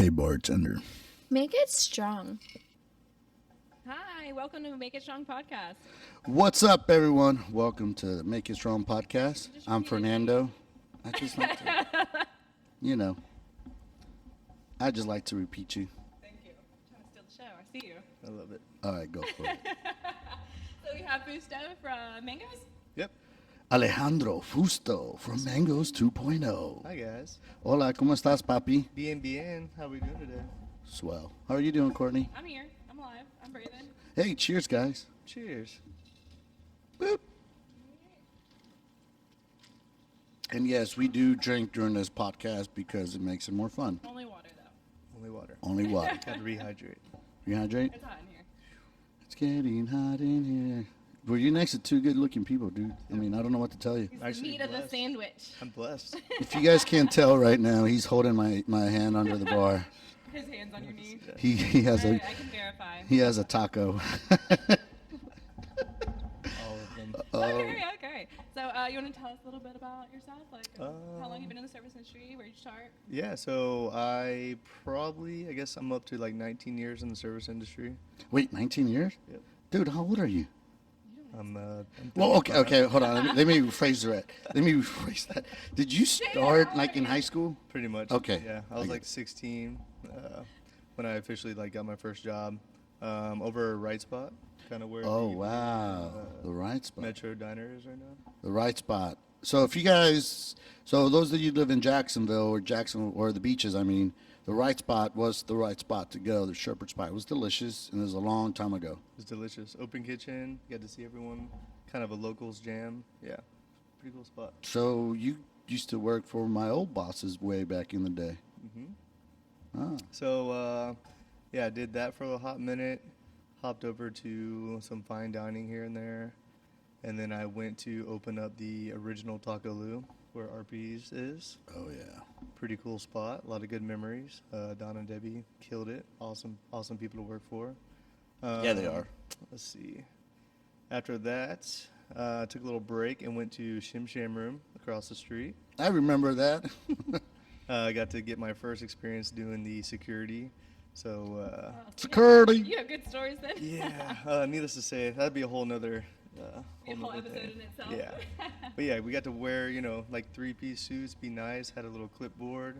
Hey, bartender. Make it strong. Hi, welcome to Make It Strong podcast. What's up, everyone? Welcome to the Make It Strong podcast. I'm Fernando. I just like to, I just like to repeat you. Thank you. I'm trying to steal the show. I see you. I love it. All right, go for it. So we have Fusto from Mangoes. Yep. Alejandro Fusto from Mangoes 2.0. Hi, guys. Hola, ¿cómo estás, papi? Bien. How we doing today? Swell. How are you doing, Courtney? I'm here. I'm alive. I'm breathing. Hey, cheers, guys. Cheers. Boop. And yes, we do drink during this podcast because it makes it more fun. Only water, though. Only water. Only water. Gotta rehydrate. Rehydrate? It's hot in here. It's getting hot in here. Well, you're next to two good-looking people, dude. I mean, I don't know what to tell you. It's the Actually meat of the blessed. sandwich. I'm blessed. If you guys can't tell right now, he's holding my hand under the bar. His hands on your knee. He has I a can verify. he has a taco. All of them. Okay. So you want to tell us a little bit about yourself? Like how long you've been in the service industry? Where did you start? Yeah, so I guess I'm up to like 19 years in the service industry. Wait, 19 years? Yep. Dude, how old are you? I'm Well, okay, hold on. Let me rephrase that. Did you start like in high school? pretty much. Okay. Yeah, I was like 16 when I officially like got my first job over at Right Spot, kind of where Oh, the wow. The right spot. Metro Diner is right now. The right spot. So if you guys, so those of you who live in Jacksonville or the beaches, I mean, the right spot was the right spot to go. The Shepherd's Pie was delicious, and it was a long time ago. It's delicious. Open kitchen. Got to see everyone. Kind of a locals jam. Yeah, pretty cool spot. So you used to work for my old bosses way back in the day. Ah. So yeah, I did that for a hot minute. Hopped over to some fine dining here and there, and then I went to open up the original Taco Lu, where RP's is. Oh yeah. Pretty cool spot. A lot of good memories. Don and Debbie killed it. Awesome people to work for. Yeah, they are. Let's see. After that, I took a little break and went to Shim Sham Room across the street. I remember that. I got to get my first experience doing the security. So, Security. You have good stories then. yeah, needless to say, that'd be a whole nother, A whole nother episode thing. in itself. Yeah. But yeah, we got to wear, like 3-piece suits, be nice, had a little clipboard.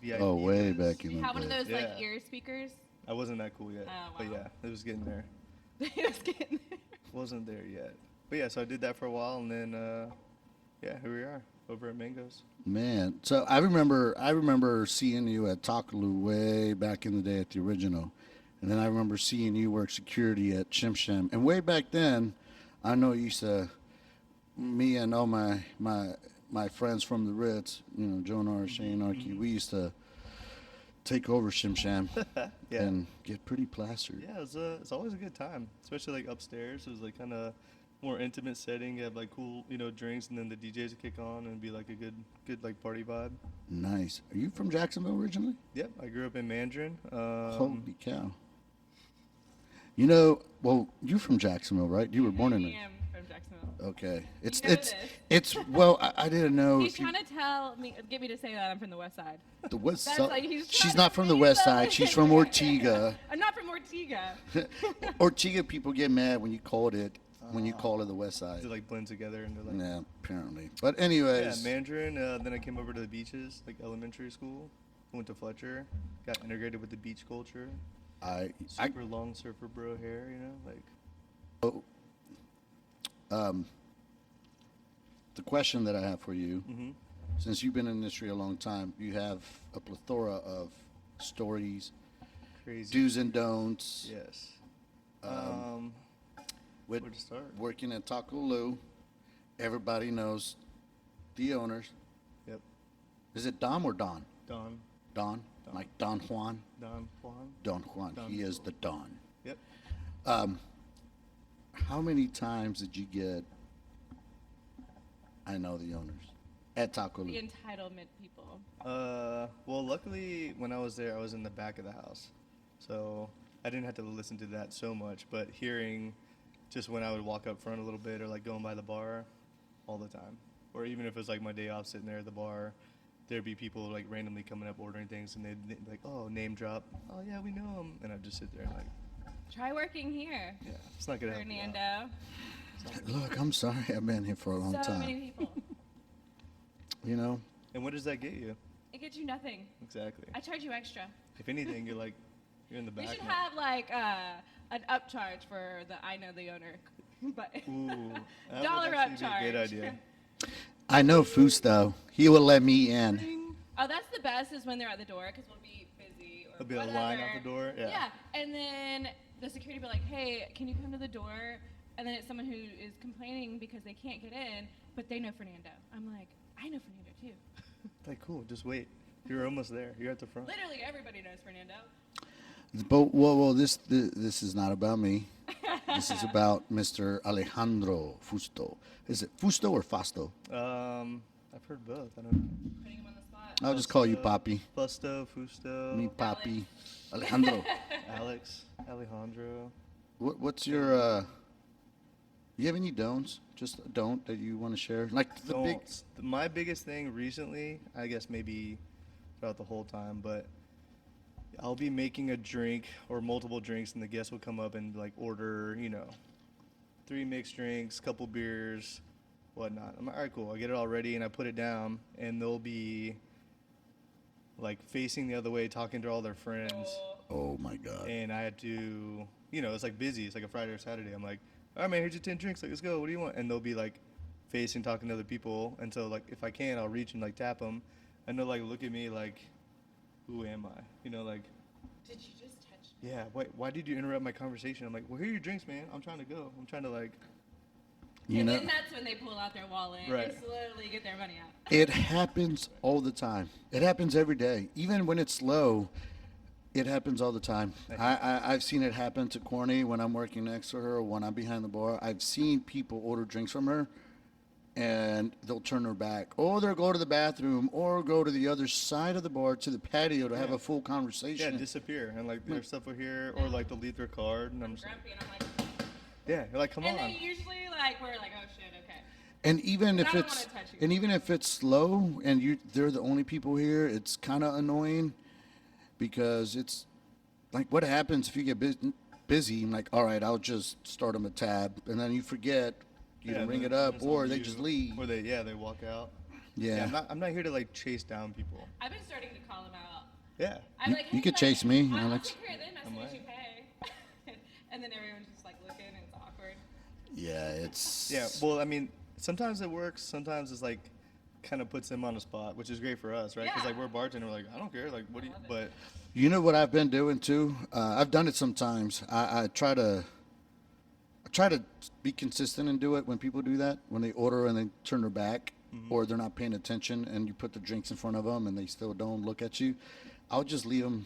VIP Oh, way list. back in You the have one of day. those like Yeah. ear speakers. I wasn't that cool yet. Oh, But wow. yeah, it was getting there. It was getting there. Wasn't there yet. But yeah, so I did that for a while, and then, yeah, here we are, over at Mangoes. Man, so I remember seeing you at Takaloo way back in the day at the original, and then I remember seeing you work security at Shim Sham. And way back then, I know you used to, me and all my friends from the Ritz, Jonar, Shane, Arky, we used to take over Shim Sham Yeah. and get pretty plastered. Yeah, it's always a good time, especially like upstairs. It was like kind of more intimate setting. You have like cool, drinks, and then the DJs would kick on and be like a good like party vibe. Nice. Are you from Jacksonville originally? Yep, I grew up in Mandarin. Holy cow. Well, you're from Jacksonville, right? You were born in I it. am from Jacksonville. Okay. It's You know it's this. it's well, I didn't know He's if you, trying to get me to say that I'm from the west side. the west That's side. like he's She's trying not to from the be west the- side. She's from Ortega. I'm not from Ortega. Ortega people get mad when you call it the west side. They like blend together and they're like. Yeah, apparently. But Yeah, anyways, Mandarin. Then I came over to the beaches, like elementary school. Went to Fletcher, got integrated with the beach culture. I Super long surfer bro hair, like. the question that I have for you, Mm-hmm. since you've been in the industry a long time, you have a plethora of stories, Crazy. do's and don'ts. Yes. With Where to start? working at Taco Lu, everybody knows the owners. Yep. Is it Dom or Don? Don. Don? Like Don Juan? Don Juan. Don Juan. Don He is Juan. the Don. Yep. How many times did you get, I know the owners, at Taco The Lu? entitlement people. Well, luckily when I was there, I was in the back of the house, so I didn't have to listen to that so much. But hearing, just when I would walk up front a little bit, or like going by the bar, all the time, or even if it was like my day off sitting there at the bar, there'd be people like randomly coming up ordering things, and they'd be like, oh, name drop. Oh yeah, we know him, and I'd just sit there and like, Try working here, yeah, it's not gonna help you out. Fernando. Look, I'm sorry. I've been here for a long So time. many people. You know, And what does that get you? It gets you nothing. Exactly. I charge you extra. If anything, you're in the We back. should now. have like an upcharge for the I know the owner, but Ooh, that would dollar actually be a upcharge. great idea. I know Fusto. He will let me in. Oh, that's the best is when they're at the door because we'll be busy or There'll be a whatever. line out the door. Yeah. Yeah, and then the security will be like, "Hey, can you come to the door?" And then it's someone who is complaining because they can't get in, but they know Fernando. I'm like, I know Fernando too. Like, cool. Just wait. You're almost there. You're at the front. Literally everybody knows Fernando. But well, this is not about me. This is about Mr. Alejandro Fusto. Is it Fusto or Fasto? I've heard both. I don't know. Putting him on the spot. I'll just call you Papi. Fusto, Fusto, Me Papi. Alejandro. Alex, Alejandro. What's your you have any don'ts? Just a don't that you want to share? Like the big Don'ts. My biggest thing recently, I guess maybe throughout the whole time, but I'll be making a drink or multiple drinks, and the guests will come up and like order, 3 mixed drinks, couple beers, whatnot. I'm like, all right, cool. I get it all ready, and I put it down, and they'll be like facing the other way, talking to all their friends, Oh my god. and I had to, it's like busy. It's like a Friday or Saturday. I'm like, all right, man, here's your 10 drinks. Like, let's go. What do you want? And they'll be like facing, talking to other people. And so, like, if I can, I'll reach and like tap them, and they'll like look at me like, who am I? Like, Did you just touch me? yeah, why did you interrupt my conversation? I'm like, well, here are your drinks, man. I'm trying to go. I'm trying to like, You And know, then that's when they pull out their wallet Right. and slowly get their money out. it happens all the time. It happens every day. Even when it's low, it happens all the time. I've seen it happen to Corny when I'm working next to her or when I'm behind the bar. I've seen people order drinks from her and they'll turn their back or they'll go to the bathroom or go to the other side of the bar to the patio to have a full yeah, conversation. disappear. And like, their stuff over here, or like they'll leave their card, and I'm just like, Grumpy, and I'm like, yeah, you're like, come and on. they usually like we're like, oh shit, okay. And even I if don't it's wanna touch you. and even if it's slow and they're the only people here, it's kind of annoying because it's like what happens if you get busy? I'm like, all right, I'll just start them a tab, and then you forget, you Yeah, ring then it up, it's on or they you. just leave. Or they walk out. Yeah, I'm not here to like chase down people. I've been starting to call them out. Yeah. I'm You- like, you hey, could like, chase me, I'll Alex. take care of them as soon as might. you pay. And then everyone's just like looking and it's awkward. yeah, it's Yeah, well, I mean, sometimes it works. Sometimes it's like, kind of puts them on the spot, which is great for us, right? Because Yeah. like we're bartender, we're like, I don't care. Like, what do you? love it. But You know what I've been doing too? I've done it sometimes. I try to be consistent and do it when people do that. When they order and they turn their back or they're not paying attention and you put the drinks in front of them and they still don't look at you, I'll just leave them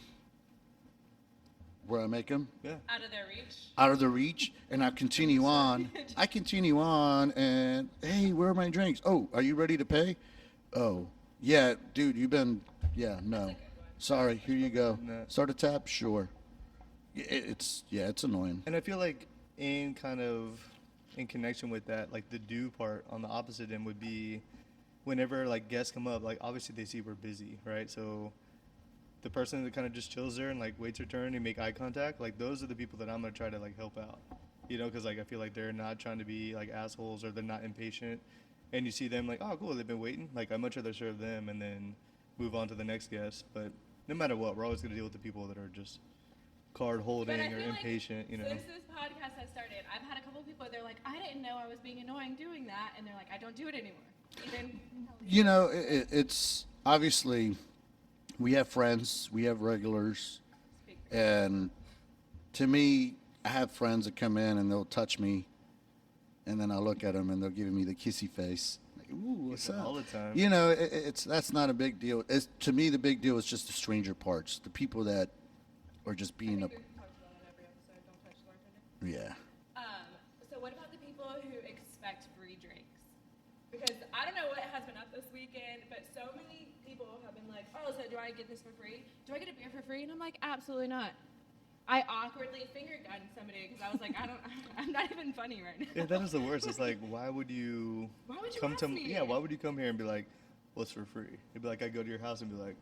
where I make them, yeah, Out of their reach. out of their reach, and I continue on. I continue on and, hey, where are my drinks? Oh, are you ready to pay? Oh, yeah, dude, no. Sorry, here you go. No. Start a tap? Sure. It's annoying. and I feel like in connection with that, like the do part on the opposite end would be, whenever like guests come up, like obviously they see we're busy, right? So the person that kind of just chills there and like waits their turn and make eye contact, like those are the people that I'm gonna try to like help out, because like I feel like they're not trying to be like assholes or they're not impatient, and you see them like, oh cool, they've been waiting, like I'd much rather serve them and then move on to the next guest. But no matter what, we're always gonna deal with the people that are just card holding But I or feel impatient, like since this podcast has started, I've had a couple people, they're like, I didn't know I was being annoying doing that. And they're like, I don't do it anymore. Even You know, it's obviously we have friends, we have regulars, and to me, I have friends that come in and they'll touch me, and then I'll look at them and they'll give me the kissy face. Like, ooh, what's All up? the time. You know, that's not a big deal. To me, the big deal is just the stranger parts, the people that are just being a we talked about it every episode, don't touch the bartender. yeah. So what about the people who expect free drinks? Because I don't know what has been up this weekend, but so many people have been like, oh, so do I get this for free? Do I get a beer for free? And I'm like, absolutely not. I awkwardly finger gunned somebody because I was like, I'm not even funny right now. Yeah, that is the worst. It's like, why would you Why would you come ask to me? Yeah, why would you come here and be like, what's for free? It'd be like I go to your house and be like,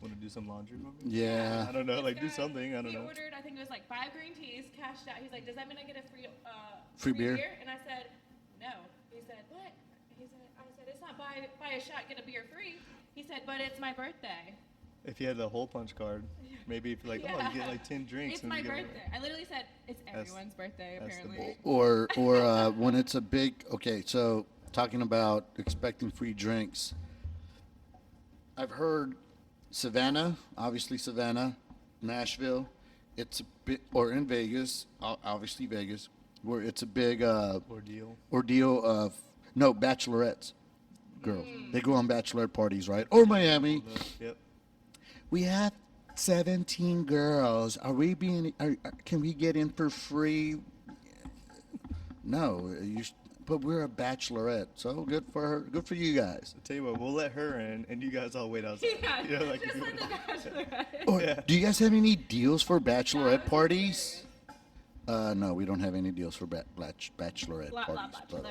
want to do some laundry for me? Yeah. I don't know, This like do guy, something. I don't he know. ordered, I think it was like 5 green teas, cashed out. He's like, does that mean I get a Free beer? And I said, no. He said, what? I said, it's not buy a shot, get a beer free. He said, but it's my birthday. If you had the hole punch card, maybe if you're like, oh, you get like 10 drinks. It's and my you get birthday. I literally said, it's everyone's birthday, that's the apparently. Or when it's a big, okay, so talking about expecting free drinks, I've heard Savannah, obviously Savannah, Nashville, it's a bit, or in Vegas, obviously Vegas, where it's a big ordeal. of, no, bachelorettes, girls. They go on bachelorette parties, right? Or Miami. Yep. We have 17 girls. Are we being, can we get in for free? No, but we're a bachelorette, so good for her. Good for you guys. I'll tell you what, we'll let her in, and you guys all wait outside. Yeah, You know, like just if you like the bachelorette. Or, Yeah. do you guys have any deals for That bachelorette was parties? No, we don't have any deals for bachelorette Blah, blah, parties. Blah, blah, bachelorette.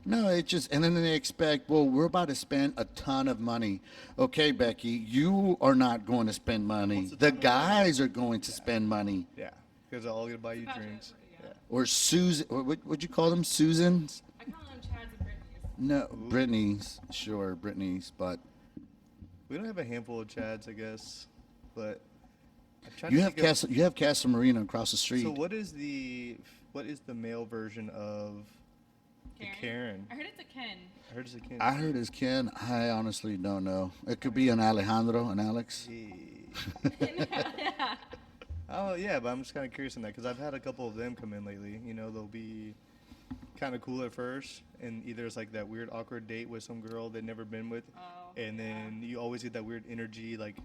blah. No, it just, and then they expect, well, we're about to spend a ton of money. Okay, Becky, you are not going to spend money. What's a The ton of guys are going to spend money. Yeah, because they're all gonna buy you Bachelorette drinks. party, Yeah. yeah. Or Susan, would you call them Susans? I call them Chads and Britneys. No, Brittany's, sure, Brittany's, but We don't have a handful of Chads, I guess, but I'm trying you to have think of- you have Casa Marina across the street. So what is the male version of the Karen? I heard it's a Ken. I heard it's a Ken. I heard it's Ken. I honestly don't know. It could be an Alejandro, an Alex. Yeah. Oh yeah, but I'm just kind of curious on that because I've had a couple of them come in lately. You know, they'll be kind of cool at first, and either it's like that weird awkward date with some girl they've never been with, Oh, and then you always get that weird energy like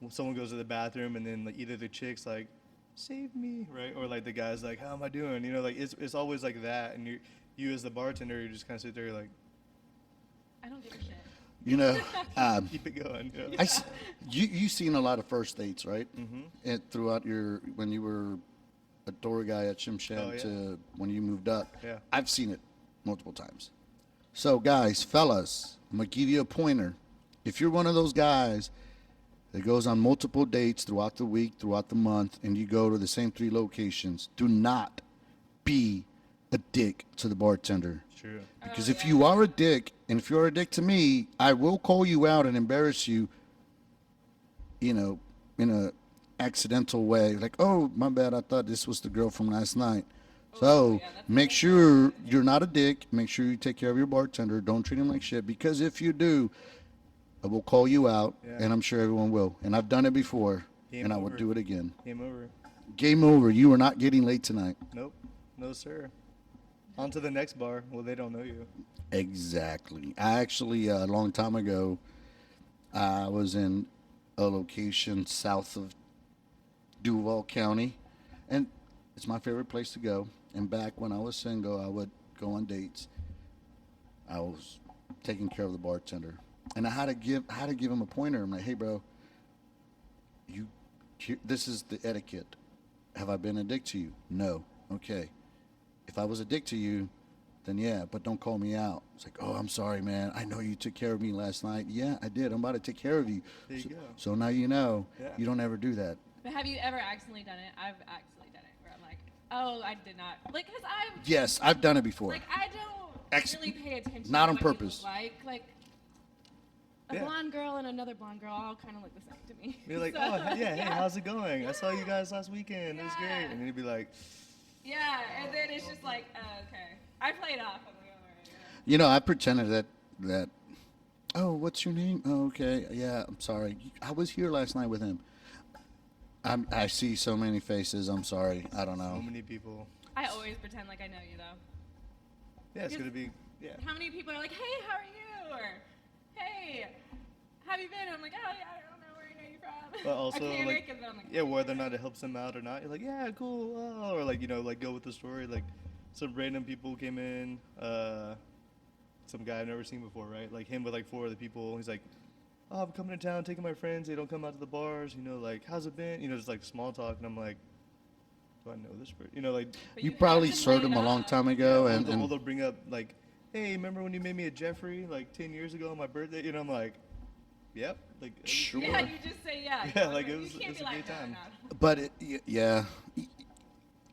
when someone goes to the bathroom, and then like either the chick's like, "Save me," right, or like the guy's like, "How am I doing?" You know, like it's always like that, and you as the bartender, you just kind of sit there you're like, I don't give a shit. You know, keep it going. You know? you've seen a lot of first dates, right? Mm-hmm. And throughout when you were a door guy at Shim Sham Oh, yeah. to when you moved up. Yeah. I've seen it multiple times. So guys, fellas, I'm gonna give you a pointer. If you're one of those guys that goes on multiple dates throughout the week, throughout the month, and you go to the same 3 locations, do not be a dick to the bartender. True. Because if you are a dick, and if you're a dick to me, I will call you out and embarrass you, you know, in a accidental way. Like, oh, my bad, I thought this was the girl from last night. So make sure you're not a dick. Make sure you take care of your bartender. Don't treat him like shit. Because if you do, I will call you out, Yeah. and I'm sure everyone will. And I've done it before, Game and I over. would do it again. Game over. Game over. You are not getting late tonight. Nope. No, sir. On to the next bar. Well, they don't know you. Exactly. I actually, a long time ago, I was in a location south of Duval County, and it's my favorite place to go. And back when I was single, I would go on dates. I was taking care of the bartender, and I had to give him a pointer. I'm like, hey, bro, this is the etiquette. Have I been a dick to you? No. Okay. If I was a dick to you, then yeah, but don't call me out. It's like, oh, I'm sorry, man. I know you took care of me last night. Yeah, I did. I'm about to take care of you. There you so, go. so now you know. Yeah. You don't ever do that. But have you ever accidentally done it? I've accidentally done it where I'm like, oh, I did not. Like, because I'm, Yes, I've done it before. like, I don't Ex- really pay attention not to on what people purpose. Like, a Yeah. blonde girl and another blonde girl all kind of look the same to me. You're like, So, oh, yeah, hey, how's it going? I saw you guys last weekend. It was great. Yeah. And then you'd be like, Yeah, and then it's just like, oh, okay. I played off. I'm like, all right. You know, I pretended that. Oh, what's your name? Oh, okay. Yeah, I'm sorry. I was here last night with him. I see so many faces. I'm sorry. I don't so know. many people. I always pretend like I know you, though. Yeah, it's going to be, yeah. How many people are like, hey, how are you? Or, hey, how have you been? I'm like, oh, yeah, I don't know where I know you from. But also, I can't like, make it, but I'm like, yeah, whether or not it helps them out or not, you're like, yeah, cool. Oh, or like, you know, like go with the story. Like some random people came in, some guy I've never seen before, right? Like him with like 4 other people. He's like, oh, I'm coming to town, taking my friends. They don't come out to the bars. You know, like, how's it been? You know, just like small talk. And I'm like, do I know this person? You know, like, But You have probably to served play him it a long up. time ago, or and, they'll and bring up like, hey, remember when you made me a Jeffrey like 10 years ago on my birthday? You know, I'm like, yep. Like, Sure. Yeah, you just say yeah. You Yeah, walk like, away. it was- You can't it's be a like, great time. no. But yeah,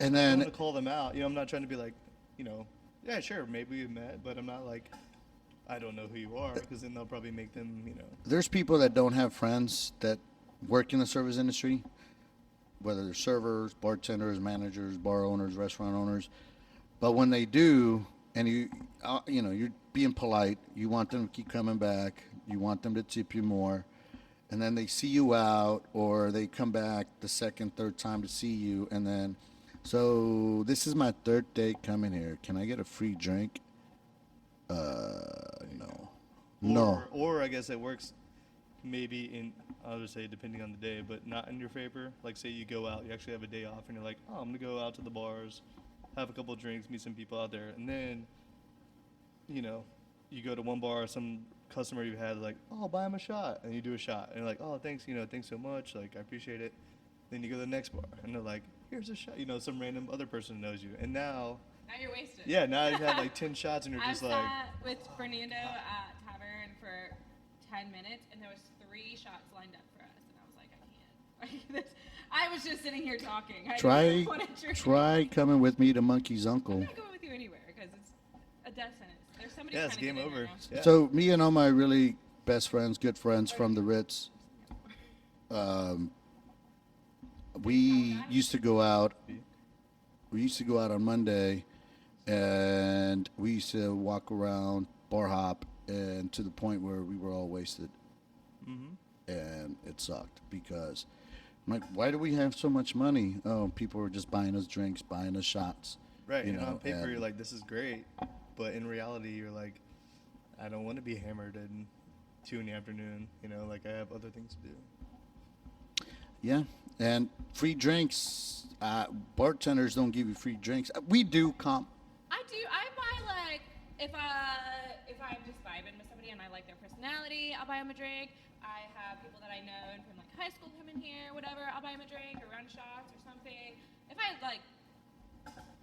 and I don't then want to call them out. You know, I'm not trying to be like, you know, yeah, sure, maybe we met, but I'm not like, I don't know who you are, because then they'll probably make them, you know. there's people that don't have friends that work in the service industry, whether they're servers, bartenders, managers, bar owners, restaurant owners. But when they do, and you know, you're being polite, you want them to keep coming back, you want them to tip you more, and then they see you out, or they come back the second, third time to see you, and then, so this is my third day coming here. Can I get a free drink? No. No. Or I guess it works maybe in, I'll just say depending on the day, but not in your favor. Like, say you go out, you actually have a day off, and you're like, oh, I'm going to go out to the bars, have a couple of drinks, meet some people out there. And then, you know, you go to one bar, some customer you had, like, oh, I'll buy him a shot. And you do a shot. And you're like, oh, thanks, you know, thanks so much. Like, I appreciate it. Then you go to the next bar, and they're like, here's a shot. You know, some random other person knows you. And now, Now you're wasted. yeah, now you've had like 10 shots, and you're I just like, sat with Fernando at Tavern for 10 minutes, and there was 3 shots lined up for us, and I was like, I can't. Like, this, I was just sitting here talking. I didn't want to drink. Try coming with me to Monkey's I'm uncle. not going with you anywhere because it's a death sentence. There's somebody yeah, trying it's to get game in over. right now. Yeah. So me and all my really best friends, good friends from the Ritz, we used to go out. We used to go out on Monday, and we used to walk around, bar hop, and to the point where we were all wasted, and it sucked because, I'm like, why do we have so much money? Oh, people were just buying us drinks, buying us shots. Right, you and know, on paper and- you're like, this is great, but in reality you're like, I don't want to be hammered at 2 in the afternoon. You know, like, I have other things to do. Yeah, and free drinks. Bartenders don't give you free drinks. We do comp. I do. I buy like if I'm just vibing with somebody and I like their personality, I'll buy them a drink. I have people that I know from like high school come in here, whatever. I'll buy them a drink or run shots or something. If I like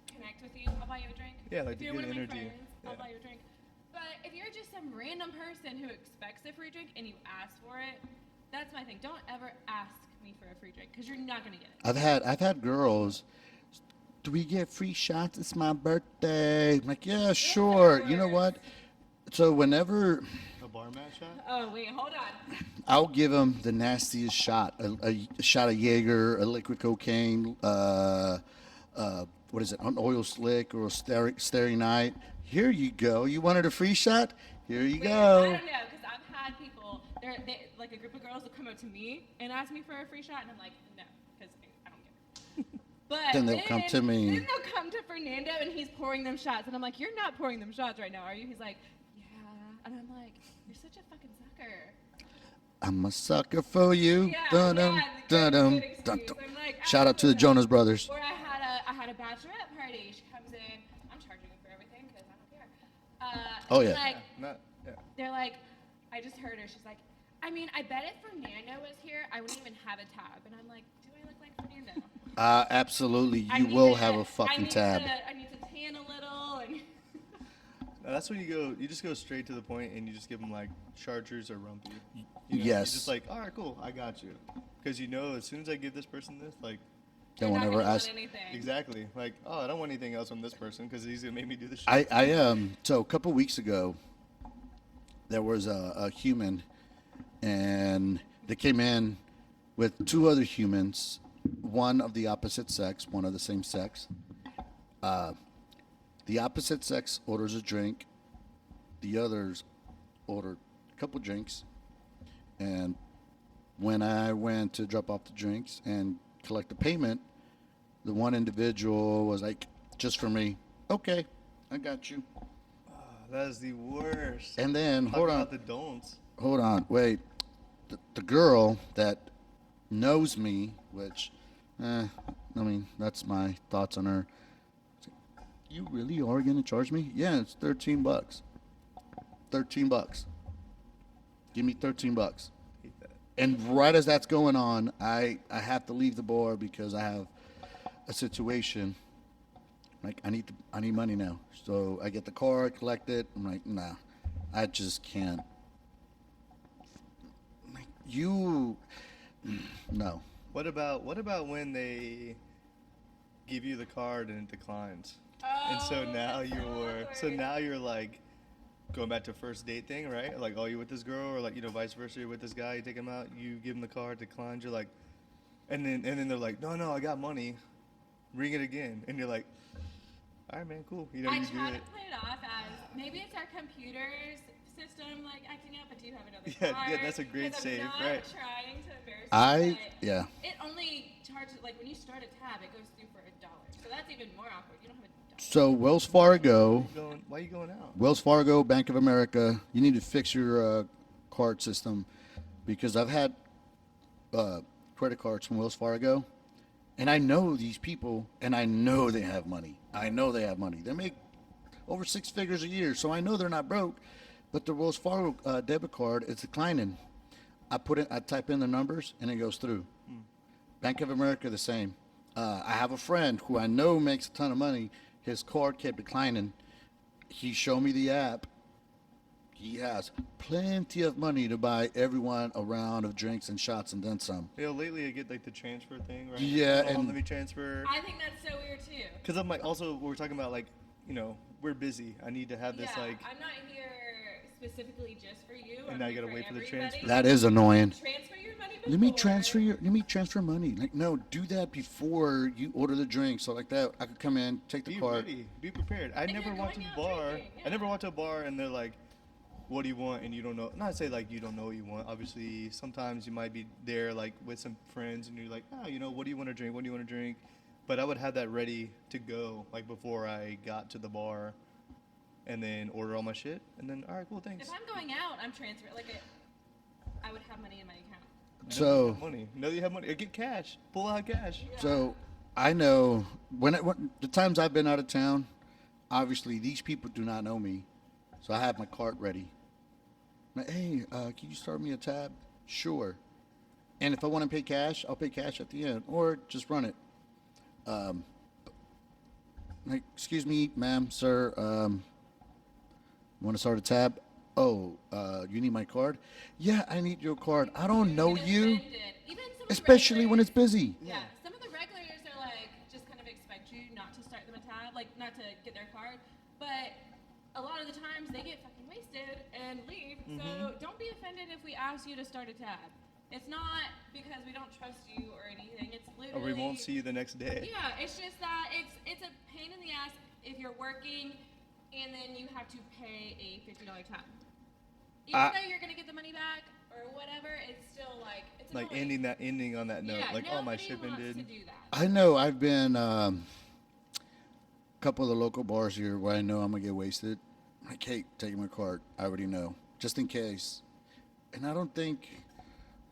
connect with you, I'll buy you a drink. Yeah, like if the you're good one of energy. my friends, I'll Yeah. buy you a drink. But if you're just some random person who expects a free drink and you ask for it, that's my thing. Don't ever ask me for a free drink because you're not gonna get it. I've had girls. Do we get free shots? It's my birthday. I'm like, yeah, sure. You know what? So whenever A bar mat shot? Oh wait, hold on. I'll give them the nastiest shot, a shot of Jaeger, a liquid cocaine, what is it, an oil slick or a starry night. Here you go. You wanted a free shot? Here you Wait, I go. don't know, because I've had people, like a group of girls will come up to me and ask me for a free shot, and I'm like, no, because I don't get it. But Then they'll come to me. Then they'll come to Fernando, and he's pouring them shots, and I'm like, you're not pouring them shots right now, are you? He's like, yeah, and I'm like, you're such a fucking sucker. I'm a sucker for you. Yeah, Dun-dum, yeah, dun-dum, good excuse. dun-dum. I'm like, Shout out to the absolutely. Jonas Brothers. Or I had a bachelorette party. She comes in. I'm charging her for everything because I don't care. Oh, and yeah. Like, Yeah. they're like, I just heard her. She's like, I mean, I bet if Fernando was here, I wouldn't even have a tab. And I'm like, do I look like Fernando? Absolutely. I You need will to- have a I fucking need tab. I need to tan a little. And No, that's when you just go straight to the point, and you just give them like chartreuse or rumpy. You know, Yes. You're just like, all right, cool, I got you. Because you know, as soon as I give this person this, like, They they're won't not ever gonna want ask. anything. exactly, like, oh, I don't want anything else from this person because he's gonna make me do this shit. So a couple weeks ago, there was a human, and they came in with 2 other humans, one of the opposite sex, one of the same sex. The opposite sex orders a drink. The others ordered a couple drinks. And when I went to drop off the drinks and collect the payment, the one individual was like, just for me. Okay, I got you. That is the worst. And then, Talk hold on, about the don'ts. wait. The girl that knows me, which, I mean, that's my thoughts on her. You really are going to charge me? Yeah, it's $13. $13. Give me $13. Hate that. And right as that's going on, I have to leave the bar because I have a situation. Like, I need money now. So I get the car, I collect it. I'm like, nah, I just can't. You, no. What about when they give you the card and it declines? And so now that's so so awkward. now you're like going back to first date thing, right? Like, oh, you with this girl, or like, vice versa, you're with this guy, you take him out, you give him the card, declines, you're like, and then they're like, no, I got money, ring it again, and you're like, all right, man, cool, I you do try to it. play it off as maybe it's our computer's system like acting up, but do you have another Yeah, card? yeah, that's a great 'Cause save, I'm not right? trying to embarrass I, you, yeah. but it only charges like when you start a tab, it goes through for $1. So that's even more awkward. You don't have $1. So Wells Fargo, Why you going out? Wells Fargo, Bank of America, you need to fix your card system because I've had credit cards from Wells Fargo, and I know these people, and I know they have money. I know they have money. They make over six figures a year, so I know they're not broke. But the Wells Fargo debit card is declining. I type in the numbers, and it goes through. Bank of America, the same. I have a friend who I know makes a ton of money. His card kept declining. He showed me the app. He has plenty of money to buy everyone a round of drinks and shots and then some. Lately I get like the transfer thing, right? Yeah, Hold on, and let me transfer. I think that's so weird too. Because I'm like, also, we're talking about like, we're busy. I need to have this Yeah, like, I'm not here specifically just for you. And I'm now you here gotta for wait for the everybody. transfer. that is annoying. Transfer your money before. Let me transfer money. Like, no, do that before you order the drink. So like that, I could come in, take the be card. ready, be prepared. I If never you're went to going the out bar. drinking, I never yeah. went to a bar and they're like, what do you want? And you don't know. Not to say like you don't know what you want. Obviously, sometimes you might be there like with some friends and you're like, what do you want to drink? What do you want to drink? But I would have that ready to go like before I got to the bar, and then order all my shit, and then all right, cool, thanks. If I'm going out, I'm transferring. I would have money in my account. Know you So have money. Know you have money. Or get cash. Pull out cash. So I know when the times I've been out of town, obviously these people do not know me, so I have my cart ready. Like, hey, can you start me a tab? Sure. And if I want to pay cash, I'll pay cash at the end, or just run it. Like, excuse me, ma'am, sir. Want to start a tab? Oh, you need my card? Yeah, I need your card. I don't know Get you, offended. Even some of the especially when it's regulars- busy. Yeah, some of the regulars are like just kind of expect you not to start them a tab, like not to get their card. But a lot of the times they get fucking wasted and leave. So don't be offended if we ask you to start a tab. It's not because we don't trust you or anything. It's Or literally. we won't see you the next day. Yeah, it's just that it's a pain in the ass if you're working and then you have to pay a $50 tab. Even though you're gonna get the money back or whatever, it's still like it's Like annoying. ending on that note. Yeah, Like, oh, my nobody shipping wants did. to do that. I know I've been a couple of the local bars here where I know I'm gonna get wasted. Like, hey, taking my card. I already know, just in case. And I don't think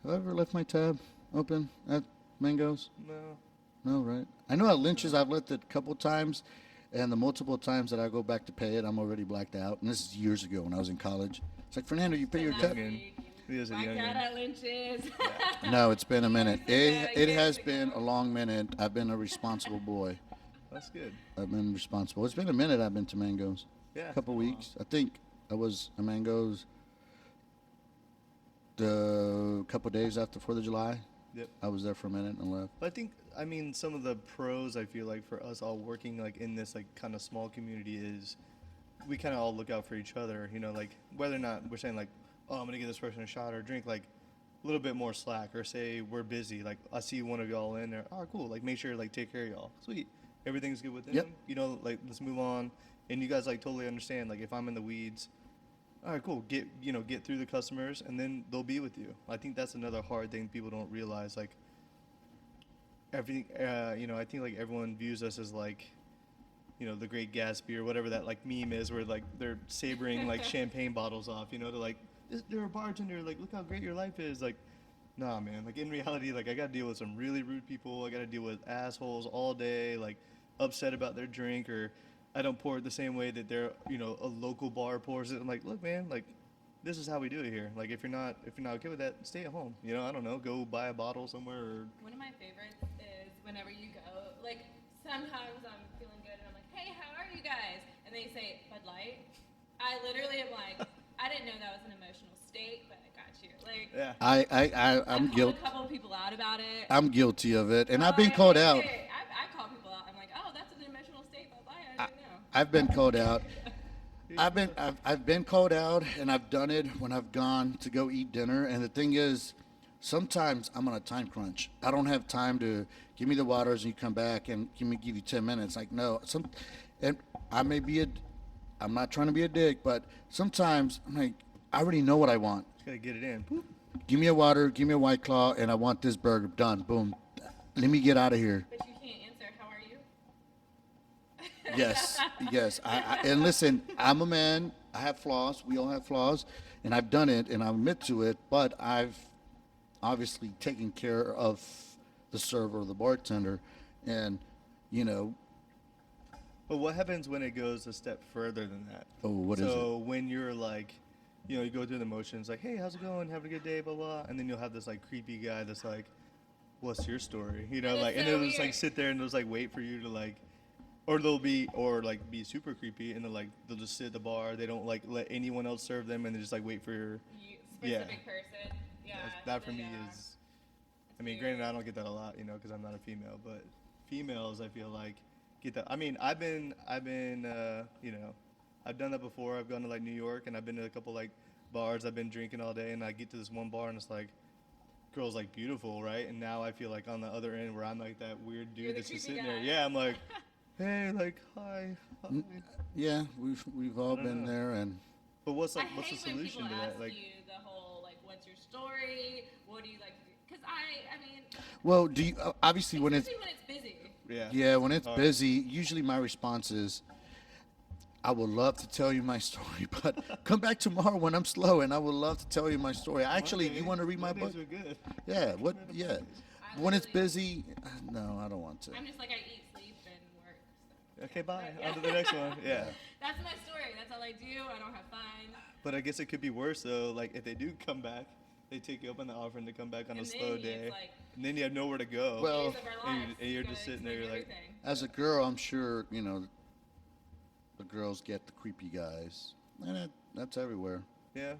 have I ever left my tab open at Mango's. No. No, right? I know at Lynch's I've left it a couple times, and the multiple times that I go back to pay it, I'm already blacked out. And this is years ago when I was in college. It's like, Fernando, you pay your tab. Youngin. He is a Blacked youngin. out at Lynch's. No, it's been a minute. Yeah, It years has ago. been a long minute. I've been a responsible boy. That's good. I've been responsible. It's been a minute I've been to Mango's. Yeah. A couple weeks. I think I was at Mango's the couple days after 4th of July. Yep. I was there for a minute and left. But I mean, some of the pros I feel like for us all working like in this like kind of small community is we kind of all look out for each other. Like whether or not we're saying like, oh, I'm gonna give this person a shot or a drink, like a little bit more slack, or say we're busy, like I see one of y'all in there. Oh, cool. Like make sure like take care of y'all. Sweet. Everything's good with them. Yep. Like let's move on. And you guys like totally understand. Like if I'm in the weeds, all right, cool. Get through the customers, and then they'll be with you. I think that's another hard thing people don't realize. Like everything, I think like everyone views us as like, the Great Gatsby or whatever that like meme is, where like they're sabering like champagne bottles off. To like, they're a bartender. Like, look how great your life is. Like, nah, man. Like in reality, like I gotta deal with some really rude people. I gotta deal with assholes all day. Like upset about their drink, or I don't pour it the same way that they're, a local bar pours it. I'm like, look, man, like, this is how we do it here. Like, if you're not okay with that, stay at home. I don't know, go buy a bottle somewhere. Or One of my favorites is whenever you go, like sometimes I'm feeling good and I'm like, hey, how are you guys? And they say Bud Light. I literally am like, I didn't know that was an emotional state, but I got you. Like, Yeah. I'm I've called guilty. a couple of people out about it. I'm guilty of it, and I've Oh, been I called hate out. it. I call people out. I'm like, oh, that's an emotional state. Bye bye. I I, didn't know. I've been called out. Here you go. I've been called out, and I've done it when I've gone to go eat dinner. And the thing is, sometimes I'm on a time crunch. I don't have time to give me the waters and you come back and give you 10 minutes. Like no, and I may be I'm not trying to be a dick, but sometimes I'm like, I already know what I want. Just gotta get it in. Boop. Give me a water, give me a White Claw, and I want this burger done. Boom. Let me get out of here. But you can't answer. How are you? Yes, yes. And listen, I'm a man. I have flaws. We all have flaws, and I've done it, and I admit to it. But I've obviously taken care of the server or the bartender, and you know, But what happens when it goes a step further than that? oh, what is So when you're like, you go through the motions, like, hey, how's it going? Having a good day, blah blah. And then you'll have this like creepy guy that's like, what's your story? That is Like, and so they'll just like weird. sit there and they'll just like wait for you to like, or be super creepy, and they'll just sit at the bar. They don't like let anyone else serve them, and they just like wait for your. You, Yeah. specific person. Yeah. That for me yeah. is. I mean, granted, I don't get that a lot, because I'm not a female, but females, I feel like, get that. I mean, I've been, I've done that before. I've gone to like New York, and I've been to a couple like bars. I've been drinking all day, and I get to this one bar, and it's like, girl's like beautiful, right? And now I feel like on the other end where I'm like that weird You're dude the that's just creepy sitting there. guy. Yeah, I'm like, hey, like, hi. hi. Yeah, we've all don't been know. there, and But what's I the hate when solution people to ask that? Like, you the whole like, what's your story? What do you like? Because I mean, well, do you obviously when it's especially when it's busy. yeah when it's Hard. busy, usually my response is, I would love to tell you my story, but come back tomorrow when I'm slow, and I would love to tell you my story. Actually, do you want to read my book? Mondays are good. Yeah, what? Yeah. I When it's literally- busy, no, I don't want to. I'm just like I eat, sleep, and work. So. Okay, bye. Yeah. On to the next one. Yeah. That's my story. That's all I do. I don't have fun. But I guess it could be worse though. Like if they do come back, they take you up on the offer and they come back on a And slow then day, it's like and then you have nowhere to go. Well, days of our and lives. you're You just gotta sitting there, explain you're like, everything. As a girl, I'm sure the girls get the creepy guys, and that's everywhere. yeah.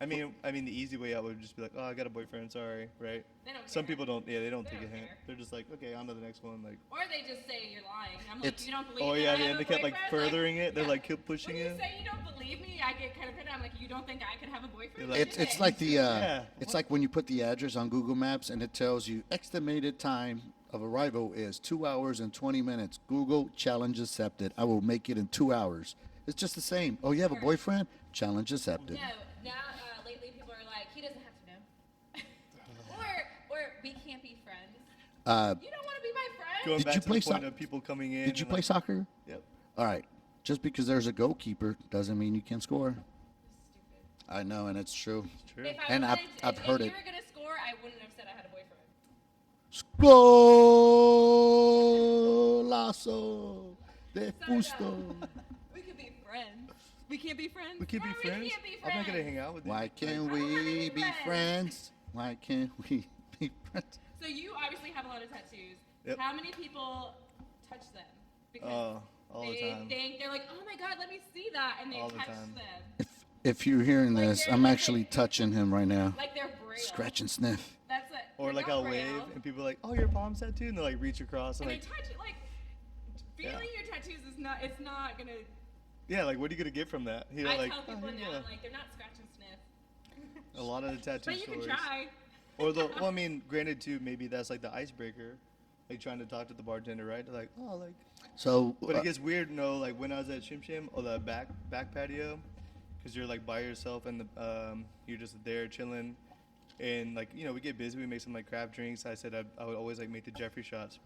I mean, the easy way out would just be like, oh, I got a boyfriend, sorry, right? They don't Some care. people don't. Yeah, they don't They take don't a hint. care. They're just like, okay, on to the next one. Like, Or they just say you're lying. I'm like, It's- you don't believe oh me? yeah, that I have they a kept like boyfriend? furthering it. They're yeah. like keep pushing When you it. say you don't believe me, I get kind of offended. I'm like, you don't think I could have a boyfriend? You're like- You It's did. like the Yeah. it's like when you put the address on Google Maps and it tells you estimated time of arrival is 2 hours and 20 minutes. Google challenge accepted. I will make it in 2 hours. It's just the same. Oh, you have a boyfriend? Challenge accepted. No, now lately people are like, he doesn't have to know. or we can't be friends. You don't want to be my friend. Going Did back you to play the point soc- of people coming in. Did you and, play like, soccer? Yep. All right. Just because there's a goalkeeper doesn't mean you can score. Stupid. I know, and it's true. It's true. If I And I've- wanted, I've if heard you it. were gonna score, I wouldn't have said I had a boyfriend. Golazo de Fusto. We could be friends. We can't be friends. We can't be Why friends. We can't be I'm not gonna friends? hang out with you. Why Like, can't I don't have we any be friends. friends? Why can't we be friends? So you obviously have a lot of tattoos. Yep. How many people touch them? Because all the they time. think they're like, oh my god, let me see that, and they All the touch time. them If you're hearing Like this, they're I'm like- actually touching him right now. like they're braille. Scratch and sniff. That's it. Or They're like not I'll braille. wave and people are like, oh, your palm's tattooed, and they like reach across and And like, they touch it like feeling your tattoos is not. It's not gonna. yeah, like what are you gonna get from that? I like, tell oh, people here you now, go. like they're not scratch and sniff. A lot of the tattoo But you can stories. try. Or well, I mean, granted too, maybe that's like the icebreaker, like trying to talk to the bartender, right? They're like, oh, like. So, But it gets weird, like when I was at Shim Shim or the back patio, because you're like by yourself and you're just there chilling, and like we get busy, we make some like craft drinks. I said I would always like make the Jeffrey shots.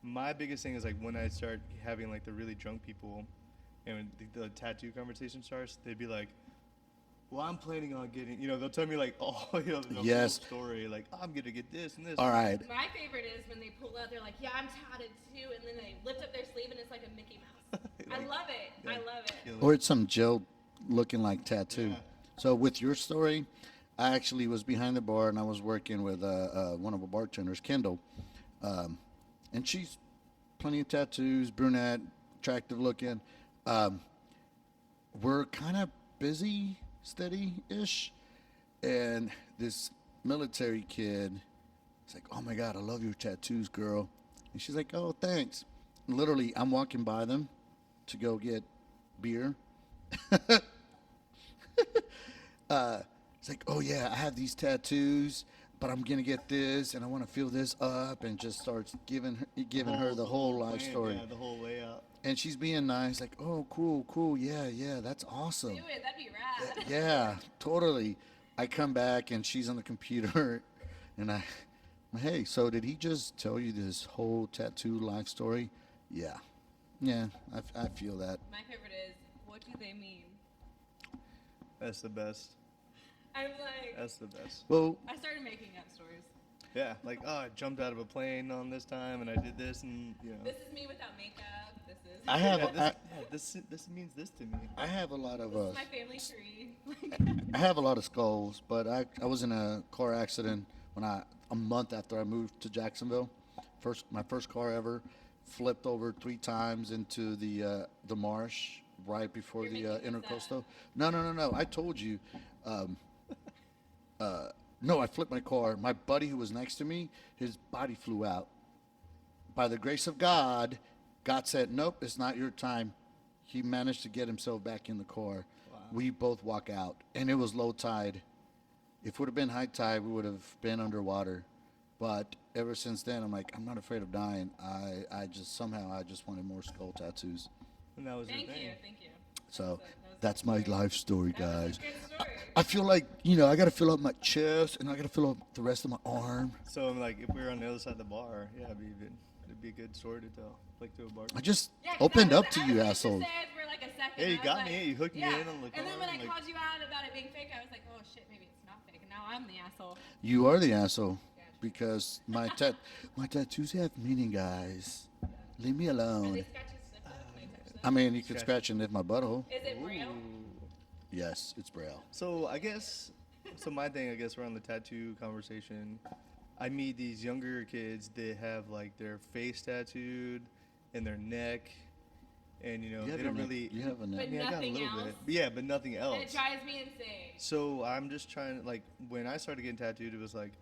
My biggest thing is like when I start having like the really drunk people, and when the tattoo conversation starts, they'd be like, well, I'm planning on getting, they'll tell me like, oh, the Yes. whole story, like I'm gonna get this and this. all right. My favorite is when they pull out. They're like, "Yeah, I'm tatted too," and then they lift up their sleeve and it's like a Mickey Mouse. I love it. I love it. You know, Or it's some Jill looking like tattoo. Yeah. So with your story, I actually was behind the bar and I was working with one of the bartenders, Kendall, and she's plenty of tattoos, brunette, attractive looking. We're kind of busy, steady-ish, And this military kid is like, "Oh my God, I love your tattoos, girl." And she's like, "Oh, thanks." And literally, I'm walking by them to go get beer. It's like, "Oh yeah, I have these tattoos, but I'm gonna get this, and I want to fill this up," and just starts giving her the whole life plan, story. Yeah, the whole way out. And she's being nice, like, "Oh, cool, cool, yeah, yeah, that's awesome." Do it. That'd be rad. Yeah, totally. I come back and she's on the computer, and hey, so did he just tell you this whole tattoo life story? Yeah, yeah, I feel that. My favorite is, what do they mean? That's the best. I'm like, That's the best. Well, I started making up stories. Yeah, like, oh, I jumped out of a plane on this time and I did this, and you know. This is me without makeup. This is. I have This means this to me. I have a lot of This is my family tree. I have a lot of skulls, but I was in a car accident when a month after I moved to Jacksonville. My first car ever, flipped over 3 times into the marsh right before You're the making this intercoastal. No. I told you. No, I flipped my car. My buddy who was next to me, his body flew out. By the grace of God, God said, "Nope, it's not your time." He managed to get himself back in the car. Wow. We both walk out, and it was low tide. If it would have been high tide, we would have been underwater. But ever since then, I'm like, I'm not afraid of dying. I just wanted more skull tattoos. And that was Thank your thing. you, thank you. So That was a that's good my story. life story, That was guys. a good story. I feel like, I got to fill up my chest, and I got to fill up the rest of my arm. So I'm like, if we were on the other side of the bar, yeah, it'd be a good story to tell, like to a bar. I just Yeah, 'cause opened I up was- to I you, was asshole. interested for like a second. Yeah, you I was got like, me. You hooked me yeah. in on the And then car, when I like- called you out about it being fake, I was like, oh shit, maybe it's not fake. And now I'm the asshole. You are the asshole Yeah, true. because my tattoos have meaning, guys. Leave me Are alone. they scratchy sniffers? Can I touch them? I mean, you could Scratch. scratch and lift my butthole. Is it braille? Ooh. Yes, it's braille. So my thing, I guess, around the tattoo conversation, I meet these younger kids that have like their face tattooed and their neck, and You they have, don't a neck- really. Mm-hmm. you have a I neck. mean, I got a Nothing little else? bit, but yeah, but nothing And it else. drives me insane. So I'm just trying to, like, when I started getting tattooed, it was like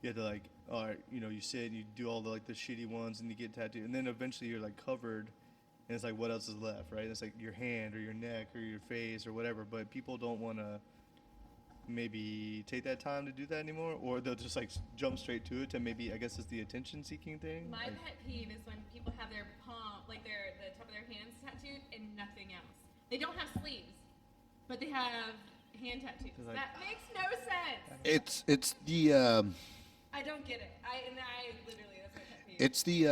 you had to, like, all right, you sit and you do all the like the shitty ones and you get tattooed, and then eventually you're like covered, and it's like, what else is left, right? It's like your hand or your neck or your face or whatever, but people don't want to maybe take that time to do that anymore, or they'll just like jump straight to it to maybe, I guess it's the attention seeking thing. My Like, pet peeve is when people have their palm, like the top of their hands tattooed and nothing else. They don't have sleeves, but they have hand tattoos. It's like- That makes no sense. It's the I don't get it. I literally, that's my pet peeve. it's the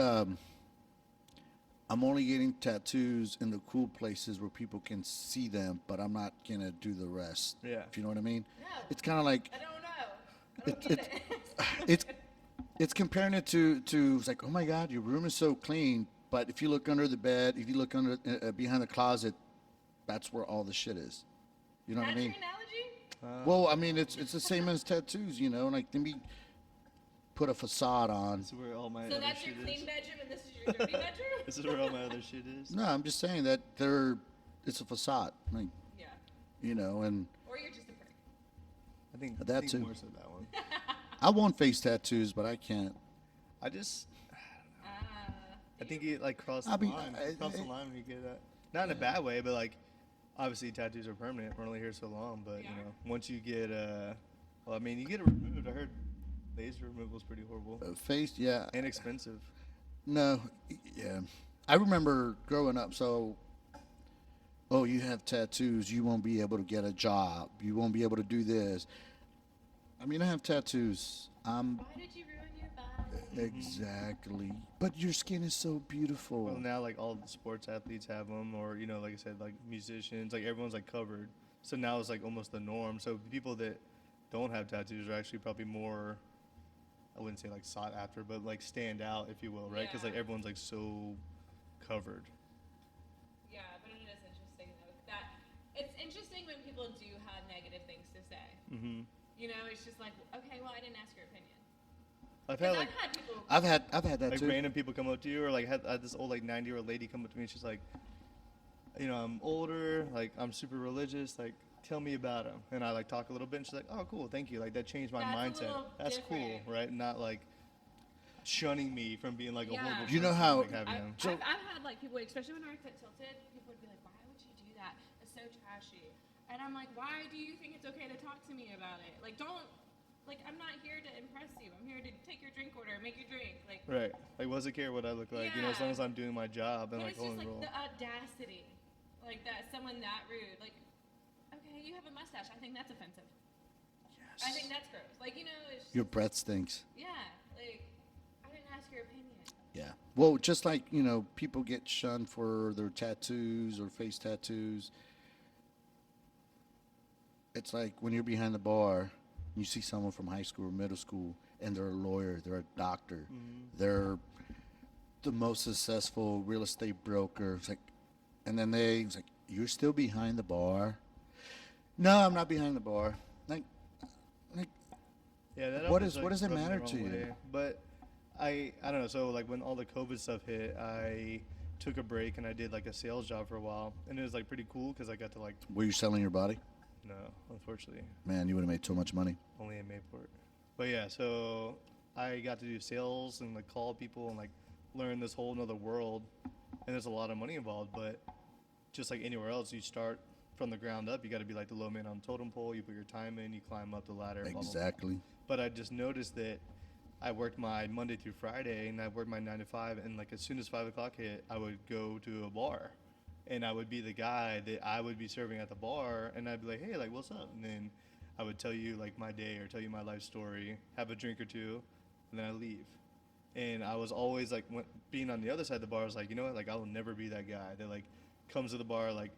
I'm only getting tattoos in the cool places where people can see them, but I'm not gonna do the rest. Yeah. If you know what I mean. No. It's kind of like I don't know. I don't It- get it. it's comparing it to it's like, oh my God, your room is so clean, but if you look under the bed, if you look under behind the closet, that's where all the shit is. You know what I That's mean? your analogy? Well, I mean, it's the same as tattoos, like let me put a facade on. this is where all my So other that's your shit clean is. bedroom and this is your dirty bedroom? This is where all my other shit is. No, I'm just saying that it's a facade, like, Yeah. and Or you're just a prick. I think That I think too. more so that one. I want face tattoos, but I can't. I just Ah. I think it like crossed I the mean, line. I- Crossed the line when you get that. Not in a bad way, but like obviously tattoos are permanent. We're only here so long, but They are. once you get well, I mean, you get it removed. I heard laser removal is pretty horrible Face, yeah. and expensive. No, yeah. I remember growing up, so, oh, you have tattoos, you won't be able to get a job, you won't be able to do this. I mean, I have tattoos. Why did you ruin your body? Exactly. But your skin is so beautiful. Well, now like all the sports athletes have them, or like I said, like musicians, like everyone's like covered. So now it's like almost the norm. So people that don't have tattoos are actually probably more, I wouldn't say like sought after, but like stand out, if you will, right? Because like Yeah. everyone's like so covered. Yeah, but it is interesting though. That it's interesting when people do have negative things to say. Mm-hmm. It's just like, okay, well, I didn't ask your opinion. I've 'Cause had like I've had people. I've had that like too. random people come up to you, or like I had this old like 90-year-old lady come up to me, and she's like, I'm older, like I'm super religious, like tell me about him. And I like talk a little bit, and she's like, oh, cool, thank you. Like that changed my That's a mindset. little That's cool, different. right? Not like shunning me from being like a Yeah. horrible You know person, how- like, having him. I've had like people, especially when I worked at Tilted, people would be like, "Why would you do that? It's so trashy." And I'm like, "Why do you think it's okay to talk to me about it? Like, don't, like, I'm not here to impress you. I'm here to take your drink order, make your drink. Like, Right. Like, what's it care what I look like? You know, as long Yeah. as I'm doing my job and but like it's just holding like the role. the audacity, like that someone that rude. Like, okay, you have a mustache. I think that's offensive. I think that's gross. Like, you know, it's just, Your breath stinks. yeah. Like, I didn't ask your opinion. Yeah. Well, just like, people get shunned for their tattoos or face tattoos. It's like when you're behind the bar, you see someone from high school or middle school, and they're a lawyer, they're a doctor, they're the most successful real estate broker. It's like, and then it's like, you're still behind the bar? No, I'm not behind the bar. Like, Yeah, that What always, what does it rubs me matter the to wrong you? way. But I don't know. So like when all the COVID stuff hit, I took a break and I did like a sales job for a while, and it was like pretty cool because I got to like were you selling your body? no, unfortunately, Man, you would have made so much money. only in Mayport. But yeah, so I got to do sales and like call people and like learn this whole nother world, and there's a lot of money involved. But just like anywhere else, you start from the ground up. You got to be like the low man on the totem pole. You put your time in, you climb up the ladder. Blah, blah, blah. Exactly. But I just noticed that I worked my Monday through Friday, and I worked my 9 to 5, and like as soon as 5 o'clock hit, I would go to a bar, and I would be the guy that I would be serving at the bar, and I'd be like, hey, like what's up? And then I would tell you like my day or tell you my life story, have a drink or two, and then I leave. And I was always like, being on the other side of the bar, I was like, you know what? Like I will never be that guy that like comes to the bar like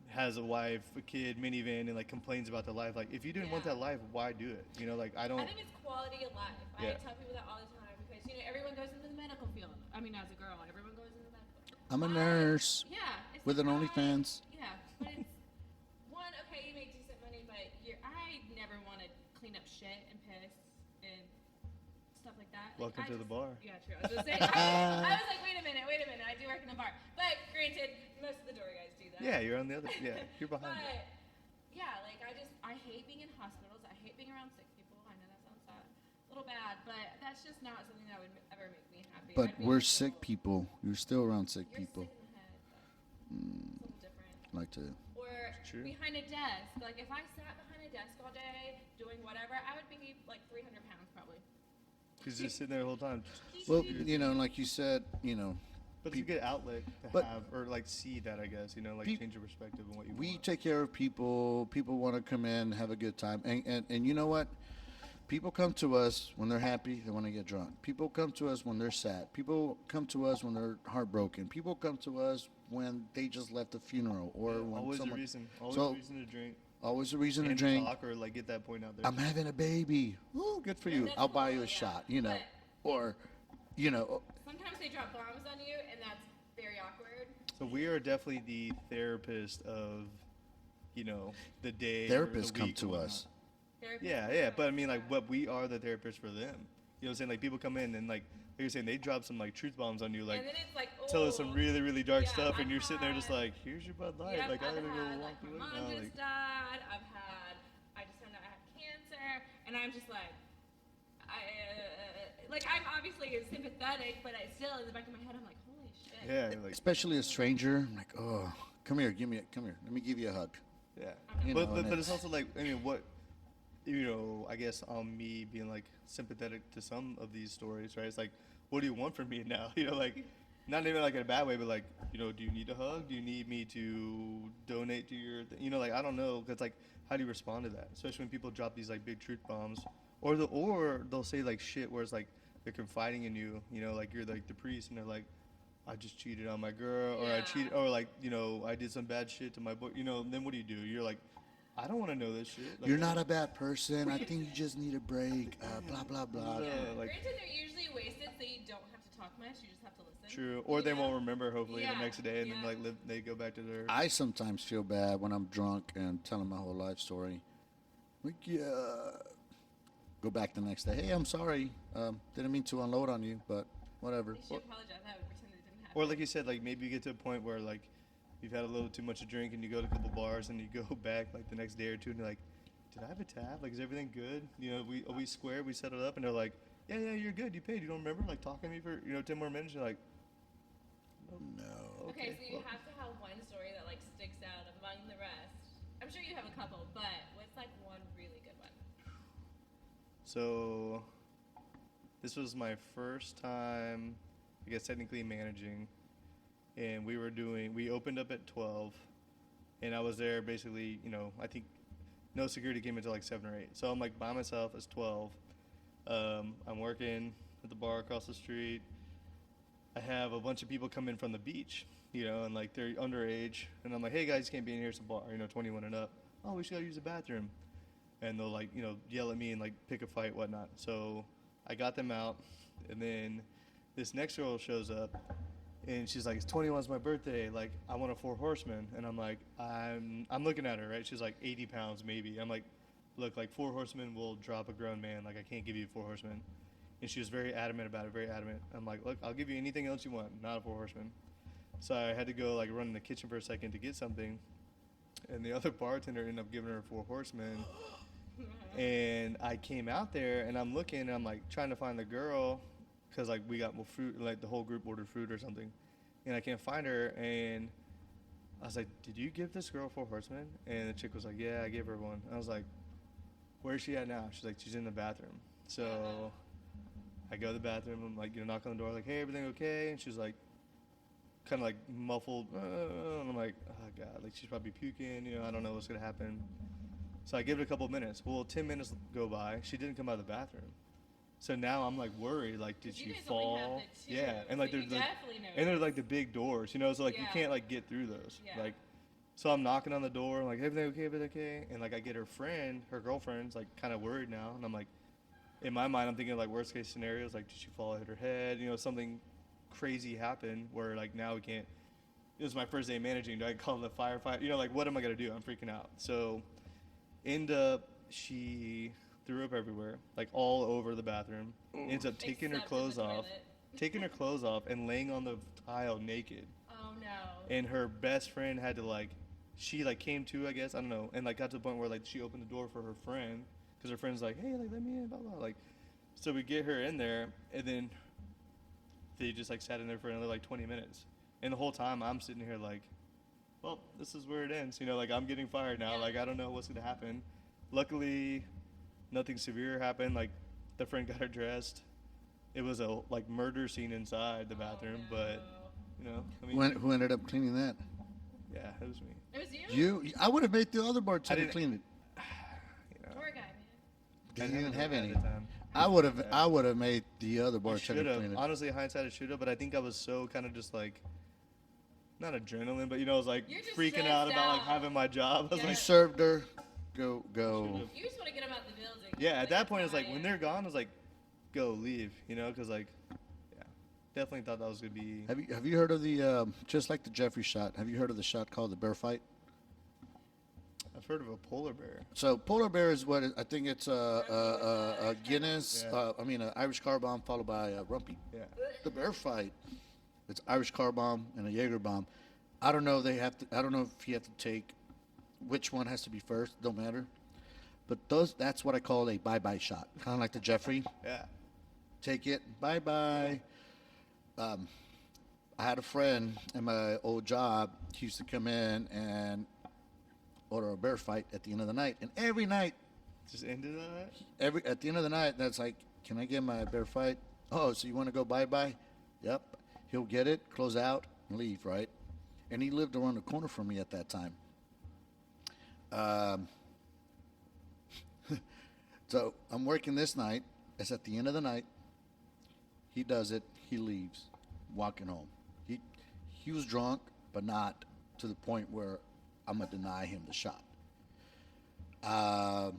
has a wife, a kid, minivan, and like complains about their life. Like if you didn't want Yeah. that life, why do it? You know, like I don't. I think it's quality of life. I Yeah. tell people that all the time because everyone goes into the medical field. I mean, as a girl, everyone goes into the medical. I'm a I- nurse Yeah. It's with like an OnlyFans. Yeah, but it's one. Okay, you make decent money, but I never want to clean up shit and piss and stuff like that. Like, Welcome I to the just- bar. Yeah, true. I was gonna say. I was like, wait a minute. I do work in a bar, but granted, most of the door guys do that. Yeah, you're on the other. Yeah, you're behind. But it. yeah, like I hate being in hospitals. I hate being around sick people. I know that sounds a little bad, but that's just not something that would ever make me happy. But I'd be we're like, sick "Oh, people. You're still around sick You're people. sick in the head. But it's a little different. Like to. Or True. behind a desk. Like if I sat behind a desk all day doing whatever, I would be like 300 pounds probably. Cause just sitting there the whole time. Well, like you said, But it's a good outlet to But- have, or like see that, I guess. Like Peop- change your perspective on what you we want. take care of people. People want to come in, have a good time, and you know what? People come to us when they're happy. They want to get drunk. People come to us when they're sad. People come to us when they're heartbroken. People come to us when they just left a funeral or when Always someone. a reason. Always So- a reason to drink. Always a reason to And drink. talk or like get that point out there. I'm having a baby. Ooh, good for you. that's I'll buy you cool, a yeah. shot. But- Or, Sometimes they drop bombs on you, and that's very awkward. So we are definitely the therapist of, the day. or the therapists come week to or whatnot. us. Therapy Yeah, but I mean, like, yeah. what we are the therapist for them. You know what I'm saying? Like, people come in and like you're saying, they drop some like truth bombs on you, like and then it's like, tell us some "Ooh, really, really dark yeah, stuff, and I've you're sitting there just had- like, here's your Bud Light. Yep, like, I I've gotta go had, walk like, my away mom now. just Like, died. I just found out I had cancer, and I'm just like, I'm obviously sympathetic, but I still, in the back of my head, I'm like, holy shit. yeah, like, Especially a stranger. I'm like, oh, come here. Come here. Let me give you a hug. yeah. You But, know, but, and but it's it's- also like, I mean, what, I guess on me being like sympathetic to some of these stories, right? It's like, what do you want from me now? Like, not even like in a bad way, but like, do you need a hug? Do you need me to donate to your, like, I don't know. Cause like, how do you respond to that? Especially when people drop these like big truth bombs, or they'll say like shit where it's like they're confiding in you, like you're like the priest, and they're like, I just cheated on my girl, or I Yeah. cheated, or like, I did some bad shit to my boy, then what do? You're like, I don't want to know this shit. Like, You're not a bad person. I think you just need a break. Blah, blah, blah. Yeah. like- Granted, they're usually wasted, so you don't have to talk much. You just have to listen. True. Or they you know? won't remember, hopefully, Yeah, the next day, and yeah. then like they go back to their. I sometimes feel bad when I'm drunk and telling my whole life story. Like, yeah. Go back the next day. Hey, I'm sorry. Didn't mean to unload on you, but whatever. They should apologize. I would pretend it didn't happen. Or like you said, like maybe you get to a point where like you've had a little too much to drink and you go to a couple bars and you go back like the next day or two and you're like, did I have a tab? Like, is everything good? You know, we square, we set it up, and they're like, yeah, you're good, you paid. You don't remember like talking to me for 10 more minutes? You're like, No. Okay, so you have to have one story that like sticks out among the rest. I'm sure you have a couple, but what's like one really good one? So this was my first time, I guess technically managing, and we opened up at 12, and I was there basically, I think no security came until like 7 or 8. So I'm like by myself as 12. I'm working at the bar across the street. I have a bunch of people come in from the beach, and like they're underage, and I'm like, hey guys, you can't be in here, it's a bar, 21 and up. Oh, we should go use the bathroom. And they'll like, yell at me and like pick a fight, whatnot. So I got them out, and then this next girl shows up, and she's like, it's 21's my birthday, like I want a 4 horsemen. And I'm like, I'm looking at her, right? She's like 80 pounds maybe. I'm like, look, like 4 horsemen will drop a grown man, like I can't give you 4 horsemen. And she was very adamant about it, very adamant. I'm like, look, I'll give you anything else you want, not a 4 horsemen. So I had to go like run in the kitchen for a second to get something, and the other bartender ended up giving her 4 horsemen. And I came out there and I'm looking and I'm like trying to find the girl, because like we got fruit, like the whole group ordered fruit or something, and I can't find her. And I was like, did you give this girl 4 horsemen? And the chick was like, yeah, I gave her one. I was like, where's she at now? She's like, she's in the bathroom. So I go to the bathroom. I'm like, knock on the door, like, hey, everything okay? And she's like, kind of like muffled. And I'm like, oh god, like she's probably puking. I don't know what's gonna happen. So I give it a couple of minutes. Well, 10 minutes go by. She didn't come out of the bathroom. So now I'm like worried. Like, did she fall? Yeah, and like there's like the big doors. So like you can't like get through those. Yeah. Like, so I'm knocking on the door. I'm like, everything okay? Everything okay? And like I get her girlfriend's like kind of worried now, and I'm like, in my mind, I'm thinking like worst case scenarios. Like, did she fall, hit her head? Something crazy happened where like now we can't. It was my first day managing. Do I call the firefighter? Like, what am I gonna do? I'm freaking out. So she threw up everywhere, like all over the bathroom. Ends up taking her clothes off, and laying on the tile naked. Oh no. And her best friend had to like, she like came to, I guess, I don't know, and like got to the point where like she opened the door for her friend, because her friend's like, hey, like let me in, blah blah. Like, so we get her in there, and then they just like sat in there for another like 20 minutes, and the whole time I'm sitting here like, well, this is where it ends. Like I'm getting fired now. Yeah. Like I don't know what's gonna happen. Luckily, nothing severe happened. Like the friend got her dressed. It was a like murder scene inside the bathroom, no. but I mean, Who ended up cleaning that? yeah, it was me. It was you? I would have made the other bartender didn't- clean it. Poor guy, man. Because you didn't have at any. the time. I would have made the other I bartender should clean have. it. Honestly, hindsight, I should have. But I think I was so kind of just like, not adrenaline, but I was like You're just freaking out stressed about like out. having my job. I was Yeah. You like, served her. Go. Should've. You just want to get him out the building. Yeah, at that point, it's like fine. when they're gone, it's like, go leave, because like, yeah, definitely thought that was gonna be. Have you heard of the just like the Jeffrey shot? Have you heard of the shot called the bear fight? I've heard of a polar bear. So polar bear is I think it's a Guinness. Yeah. An Irish car bomb followed by a rumpy. Yeah. The bear fight. It's Irish car bomb and a Jaeger bomb. I don't know. I don't know if you have to take which one has to be first. Don't matter. But that's what I call a bye-bye shot. Kind of like the Jeffrey. Yeah. Take it. Bye-bye. I had a friend in my old job. He used to come in and order a bear fight at the end of the night. And every night, Just ended on that. at the end of the night, that's like, can I get my bear fight? Oh, so you want to go bye-bye? Yep. He'll get it, close out, and leave, right? And he lived around the corner from me at that time. So I'm working this night. It's at the end of the night. He does it. He leaves, walking home. He was drunk, but not to the point where I'm gonna deny him the shot. I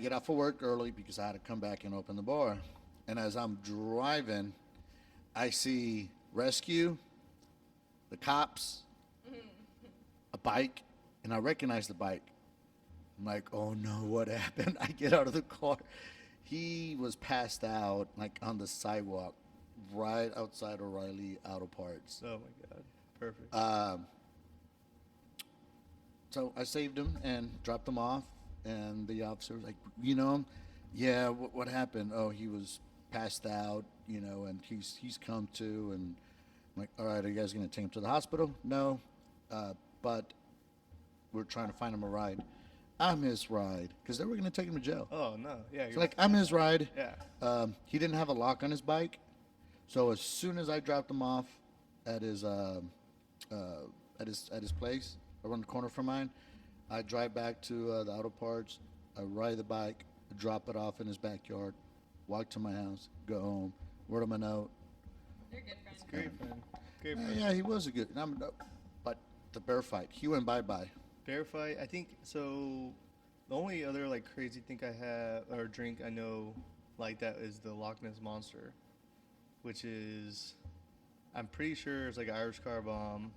get off of work early because I had to come back and open the bar. And as I'm driving, I see rescue, the cops, a bike, and I recognize the bike. I'm like, oh no, what happened? I get out of the car. He was passed out like on the sidewalk right outside O'Reilly Auto Parts. Oh my god. Perfect. So I saved him and dropped him off, and the officer was like, you know him? Yeah. What happened? Oh, he was passed out, and he's come to, and I'm like, all right, are you guys gonna take him to the hospital? No, but we're trying to find him a ride. I'm his ride because they were gonna take him to jail. Oh no, yeah. So like I'm his ride. Yeah. He didn't have a lock on his bike, so as soon as I dropped him off at his place around the corner from mine, I drive back to the auto parts. I ride the bike, drop it off in his backyard, walk to my house, go home, word him a note. They're good friends. Great friend. Great friend. Yeah, he was a good. But the bear fight, he went bye. Bear fight. I think so. The only other like crazy thing I have or drink I know like that is the Loch Ness Monster, which is I'm pretty sure it's like an Irish car bomb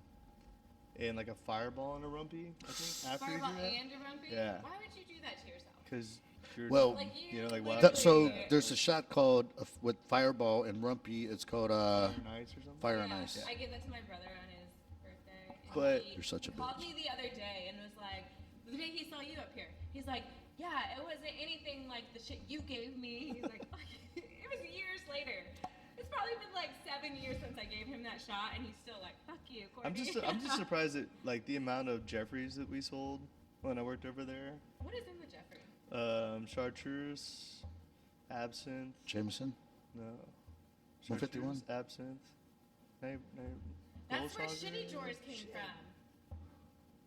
and like a fireball and a rumpy. I think after Fireball you do that, and a rumpy? Yeah. Why would you do that to yourself? because you're Well, Like like literally- wild. So there's a shot called with fireball and rumpy. It's called nice or something. fire Yeah, and ice. I gave that to my brother on his birthday. And But- he You're such a called bitch. me the other day and was like, the day he saw you up here, he's like, yeah, it wasn't anything like the shit you gave me. He's like, it was years later. It's probably been like 7 years since I gave him that shot, and he's still like, fuck you, Courtney. I'm just surprised at like the amount of Jeffreys that we sold when I worked over there. What is in the Jeffrey? Chartreuse, absinthe, Jameson. no. 151? Chartreuse, absinthe. That's where Goldschlager? Shitty Drawers came from.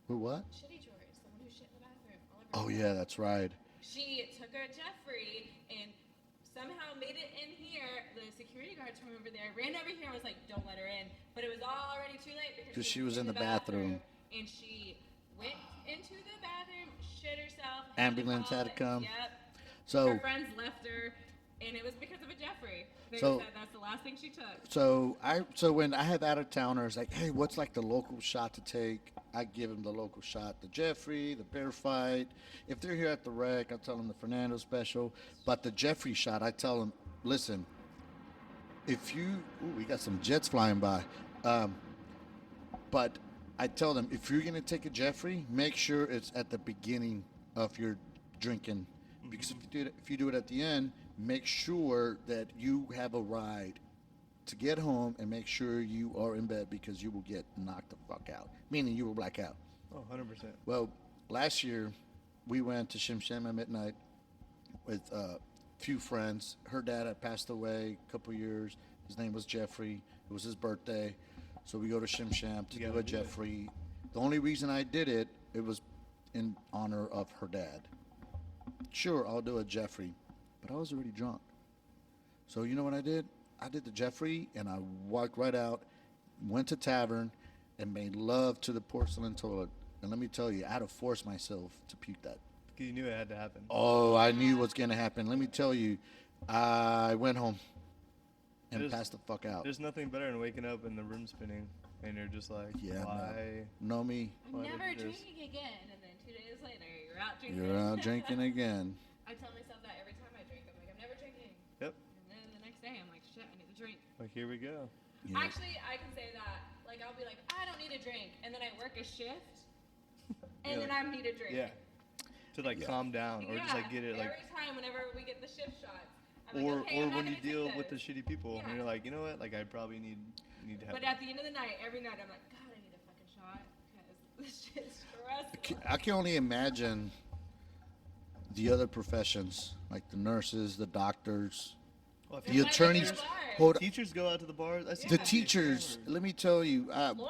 Who what? Shitty Drawers, the one who shit in the bathroom. all over Oh his yeah, that's right. She took a Jeffrey and somehow made it in here. The security guards from over there ran over here and was like, don't let her in. But it was already too late because 'Cause she was in the bathroom. And she went into the bathroom, shit herself. had to Ambulance call had to it. come. Yep. So Her friends left her, and it was because of a Jeffrey. They So- said that's the last thing she took. so when I have out of towners like, hey, what's like the local shot to take? I give them the local shot, the Jeffrey, the bear fight. If they're here at the rec, I tell them the Fernando special. But the Jeffrey shot, I tell them, listen, if you, we got some jets flying by. But I tell them, if you're gonna take a Jeffrey, make sure it's at the beginning of your drinking, because if you do it at the end, make sure that you have a ride to get home, and make sure you are in bed because you will get knocked the fuck out, meaning you will black out. Oh, 100%. Well, last year we went to Shim Sham at midnight with a few friends. Her dad had passed away a couple years. His name was Jeffrey. It was his birthday. So we go to Shim Sham to You do gotta a do it. Jeffrey. The only reason I did it, it was in honor of her dad. Sure, I'll do a Jeffrey, but I was already drunk. So you know what I did? I did the Jeffrey, and I walked right out, went to tavern, and made love to the porcelain toilet. And let me tell you, I had to force myself to puke that. Because you knew it had to happen. Oh, I knew what's going to happen. Let me tell you, I went home and There's- passed the fuck out. There's nothing better than waking up and the room spinning, and you're just like, Yeah, why? Know me. Why did Never you just- drinking again, and then 2 days later, you're out drinking. You're out drinking again. I tell myself that every time I drink. I'm like, I'm never drinking. Yep. And then the next day, I'm like, shit, I need to drink. Like here we go. Yeah. Actually, I can say that. Like, I'll be like, I don't need a drink, and then I work a shift, and Yeah, then I need a drink. Yeah. To like Yeah. calm down or just like get it like, every time whenever we get the shift shots. I'm or like, okay, I'm not when you gonna take deal with the this. shitty people and Yeah. you're like, you know what? Like I probably need to have. But at the end of the night, every night, I'm like, God, I need a fucking shot because this shit's stressful. I can only imagine the other professions, like the nurses, the doctors, Well, if the you- Why attorneys. go to the bar? Hold, teachers go out to the bars. I see the Yeah. teachers. Let me tell you, Lawyers,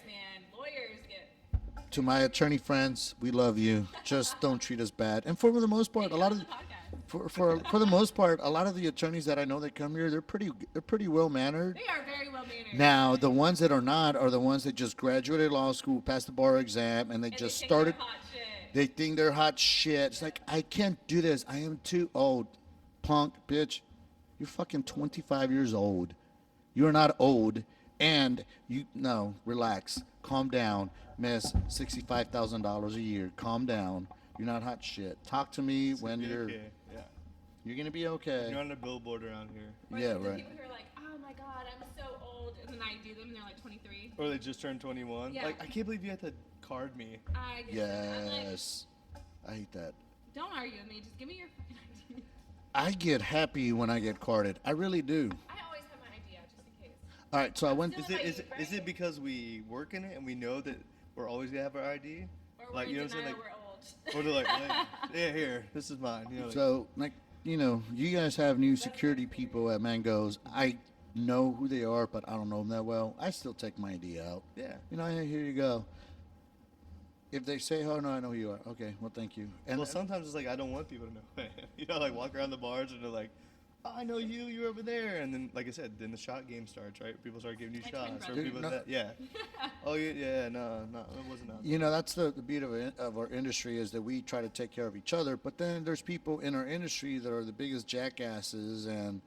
man, lawyers get to my attorney friends, we love you. Just don't treat us bad. And for the most part, a lot of on the podcast. for the most part, a lot of the attorneys that I know that come here, they're pretty well mannered. They are very well mannered. Now, the ones that are not are the ones that just graduated law school, passed the bar exam, and they And just they think started. they're hot shit. They think they're hot shit. It's like, I can't do this. I am too old. Punk, bitch. You're fucking 25 years old. You're not old. And no, relax. Calm down. Miss $65,000 a year. Calm down. You're not hot shit. Talk to me when Be you're okay. Yeah. going to be okay. You're on a billboard around here. Or Yeah, the right. people who are like, oh my God, I'm so old. And then when I do them and they're like 23. Or they just turned 21. Yeah. Like, I can't believe you had to card me. I get that. I'm like, Yes. I hate that. don't argue with me. Just give me your fucking ID. I get happy when I get carded. I really do. I always have my ID out just in case. All right, so I went. Still- Is it because we work in it and we know that we're always gonna have our ID? Or Like, we're you in know what I'm saying? denial Like, we're old. or they're like, yeah, here, this is mine. You know, like, So, like, you know, you guys have new security people at Mango's. I know who they are, but I don't know them that well. I still take my ID out. yeah. You know, hey, here you go. If they say, "Oh no, I know who you are," okay, well, thank you. And Well, sometimes it's like I don't want people to know who I am. You know, like walk around the bars and they're like, oh, I know you, you're over there. And then, like I said, then the shot game starts, right? People start giving you Like twin shots. Or brothers. people No. that, yeah. Oh, no, it wasn't that. you know, that's the beauty of our industry is that we try to take care of each other. But then there's people in our industry that are the biggest jackasses, and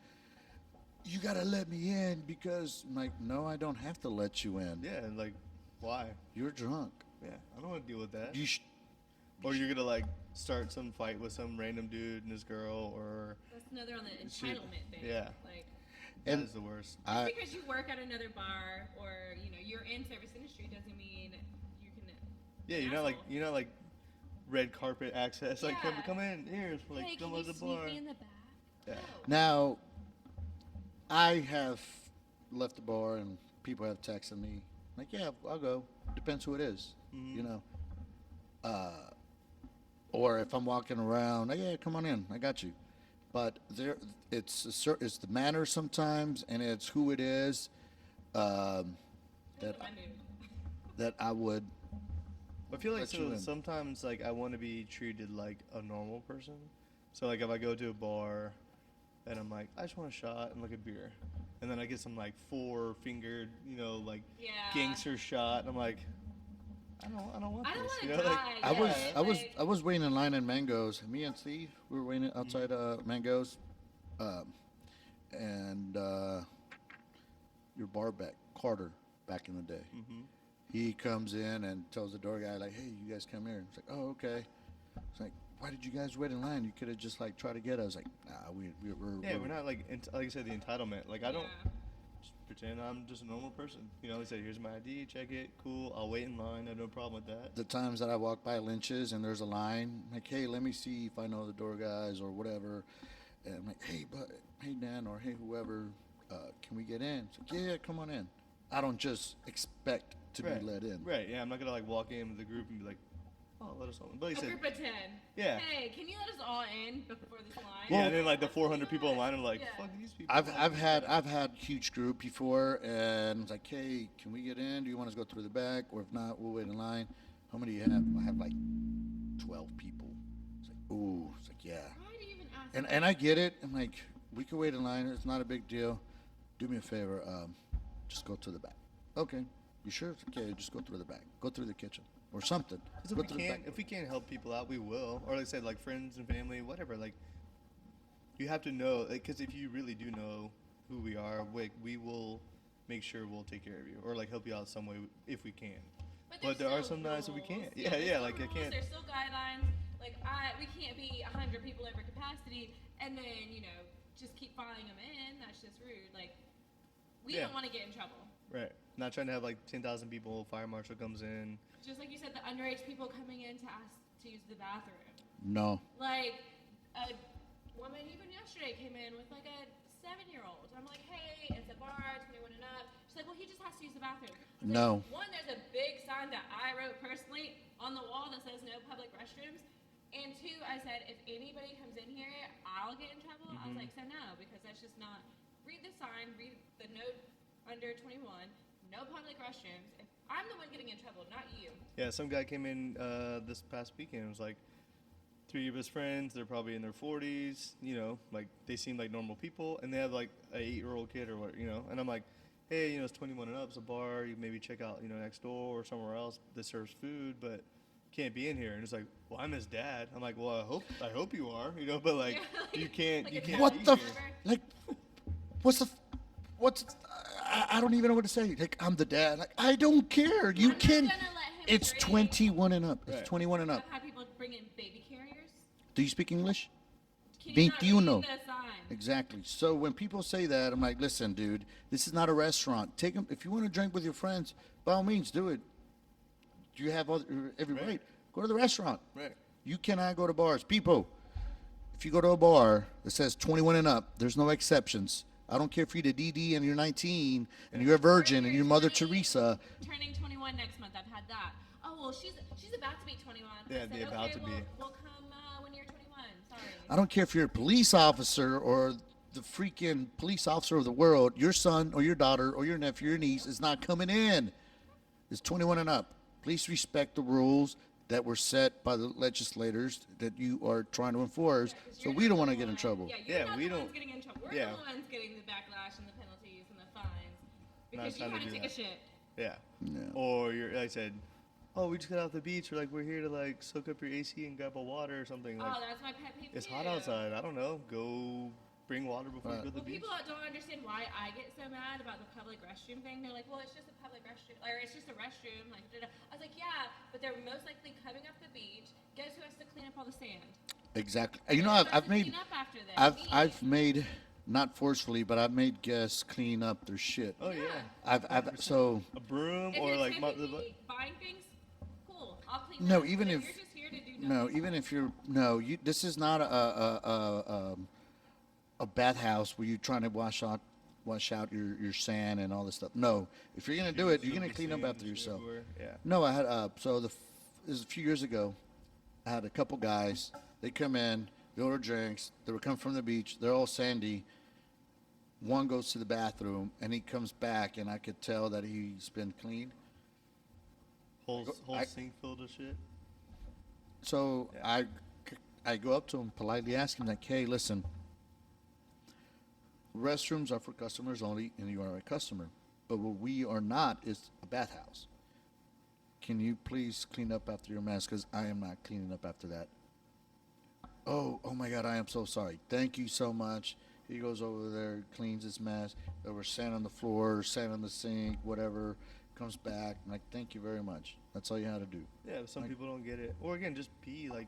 you gotta let me in because, I'm like, no, I don't have to let you in. Yeah, and like, why? You're drunk. Yeah, I don't want to deal with that. You Or you're gonna like start some fight with some random dude and his girl, or That's another on the Shit. entitlement thing. Yeah. Like, that And is the worst. I because you work at another bar or, you know, you're in service industry doesn't mean you can. Yeah, asshole. you're not like red carpet access. Like Yeah. come in here, like Hey, come can to you the sneak bar. me in the back? Yeah. No. now I have left the bar and people have texted me like, yeah, I'll go. Depends who it is, Mhm. you know. Or if I'm walking around, oh, yeah, come on in, I got you. But it's it's the manner sometimes, and it's who it is that My mood. that I would. I feel like Let you so in. sometimes like I want to be treated like a normal person. So like if I go to a bar and I'm like, I just want a shot and like a beer, and then I get some like 4-fingered, you know, like Yeah. gangster shot, and I'm like, I don't want I don't this. wanna You know, like, die. I was Yeah, I was like- I was waiting in line at Mango's. Me and Steve, we were waiting outside Mango's, and your bar back Carter back in the day. Mhm. He comes in and tells the door guy like, "Hey, you guys come here." It's like, "Oh, okay." It's like, "Why did you guys wait in line? You could have just like tried to get us." Like, "Nah, we're not like like I said, the entitlement. Like I don't Yeah. just pretend I'm just a normal person. You know, they say, here's my ID, check it, cool. I'll wait in line. I have no problem with that. The times that I walk by Lynch's and there's a line, like, "Hey, let me see if I know the door guys or whatever," and I'm like, "Hey, Dan, or hey, whoever, can we get in?" It's like, "Yeah, come on in." I don't just expect to Right. be let in. Right? Yeah, I'm not gonna like walk in with the group and be like, oh, let us all in. But he A said, group of 10. Yeah. Hey, can you let us all in before this line? yeah, and then like the 400 people in line are like, Yeah. fuck these people. I've had huge group before, and it's like, "Hey, can we get in? Do you want us to go through the back, or if not, we'll wait in line." How many do you have? I have like 12 people. It's like, ooh, it's like, yeah. Why do you even ask? And I get it. I'm like, we can wait in line. It's not a big deal. Do me a favor. Just go to the back. Okay. You sure? It's okay. Just go through the back. Go through the kitchen or something. Because Go through the back. if we can't help people out, we will. Or like I said, like friends and family, whatever. Like, you have to know, because if you really do know who we are, we will make sure we'll take care of you or like help you out some way if we can. But there are still some nights that we rules. can't. Yeah, Yeah, there's yeah, still like I rules, can't. There's still guidelines. Like we can't be 100 people over capacity and then just keep filing them in. That's just rude. Like we Yeah. don't want to get in trouble. Right. Not trying to have like 10,000 people. Fire marshal comes in. Just like you said, the underage people coming in to ask to use the bathroom. No. Like a woman even yesterday came in with like a 7-year-old. I'm like, hey, it's a bar, 21 and up. She's like, well, he just has to use the bathroom. I was No. Like, one, there's a big sign that I wrote personally on the wall that says no public restrooms. And two, I said, if anybody comes in here, I'll get in trouble. I was like, so no, because that's just not. Read the sign, read the note under 21, no public restrooms. If I'm the one getting in trouble, not you. Yeah, some guy came in this past weekend. It was like 3 of his friends. They're probably in their 40s. You know, like they seem like normal people, and they have like a 8-year-old kid or what. You know, and I'm like, hey, it's 21 and up. It's a bar. You maybe check out next door or somewhere else that serves food, but can't be in here. And it's like, well, I'm his dad. I'm like, well, I hope you are. But like, you can't. Like You a can't. What be the? here. Like, what's? I don't even know what to say. Like, I'm the dad. Like, I don't care. You I'm not can. gonna let him It's drink. 21 and up. It's Right. 21 and I've up. had people bring in baby carriers. Do you speak English? Can you 21. not read the sign? Exactly. So when people say that, I'm like, listen, dude, this is not a restaurant. Take them if you want to drink with your friends. By all means, do it. You have every right. Go to the restaurant. Right. You cannot go to bars. People, if you go to a bar that says 21 and up, there's no exceptions. I don't care if you're the DD and you're 19 and you're a virgin and you're Mother Teresa. Turning 21 next month. I've had that. Oh well, she's about to be 21. Yeah, I said, they're about okay, to be. We'll come when you're 21. Sorry. I don't care if you're a police officer or the freaking police officer of the world. Your son or your daughter or your nephew or your niece is not coming in. It's 21 and up. Please respect the rules that were set by the legislators that you are trying to enforce, so we don't want to get in trouble. Yeah, you're Yeah, not we the don't- ones getting in trouble. We're yeah. the ones getting the backlash and the penalties and the fines Not because you trying to had to do take a that. shit. Yeah. Yeah. Or you're, like I said, oh, we just got off the beach, or like we're here to like soak up your AC and grab a water or something. Like Oh, that's my pet peeve. it's too. hot outside. I don't know. Go bring water before you go to the Well, beach. people don't understand why I get so mad about the public restroom thing. They're like, well, it's just a public restroom, or it's just a restroom. Like, da-da. I was like, yeah, but they're most likely coming off the beach. Guess who has to clean up all the sand? Exactly. You know, Who's I've supposed to made, clean up after them? I've Me. I've made, not forcefully, but I've made guests clean up their shit. Oh yeah. I've so A broom If or you're like typically buying things, cool. I'll clean No, them. even But if- you're just here to do no, nothing. even if you're no, you. This is not a bathhouse where you're trying to wash out your sand and all this stuff. No, if you're gonna do it, you're gonna clean up after yourself. Yeah. No, I had this is a few years ago. I had a couple guys. They come in, they order drinks. They were coming from the beach. They're all sandy. One goes to the bathroom and he comes back, and I could tell that he's been cleaned. Whole I- sink filled with shit. So Yeah. I go up to him, politely ask him, like, hey, listen, restrooms are for customers only, and you are a customer. But what we are not is a bathhouse. Can you please clean up after your mess? Because I am not cleaning up after that. Oh my God, I am so sorry. Thank you so much. He goes over there, cleans his mess. There was sand on the floor, sand on the sink, whatever. Comes back. I'm like, thank you very much. That's all you had to do. Yeah, but some Like- people don't get it. Or again, just pee. Like,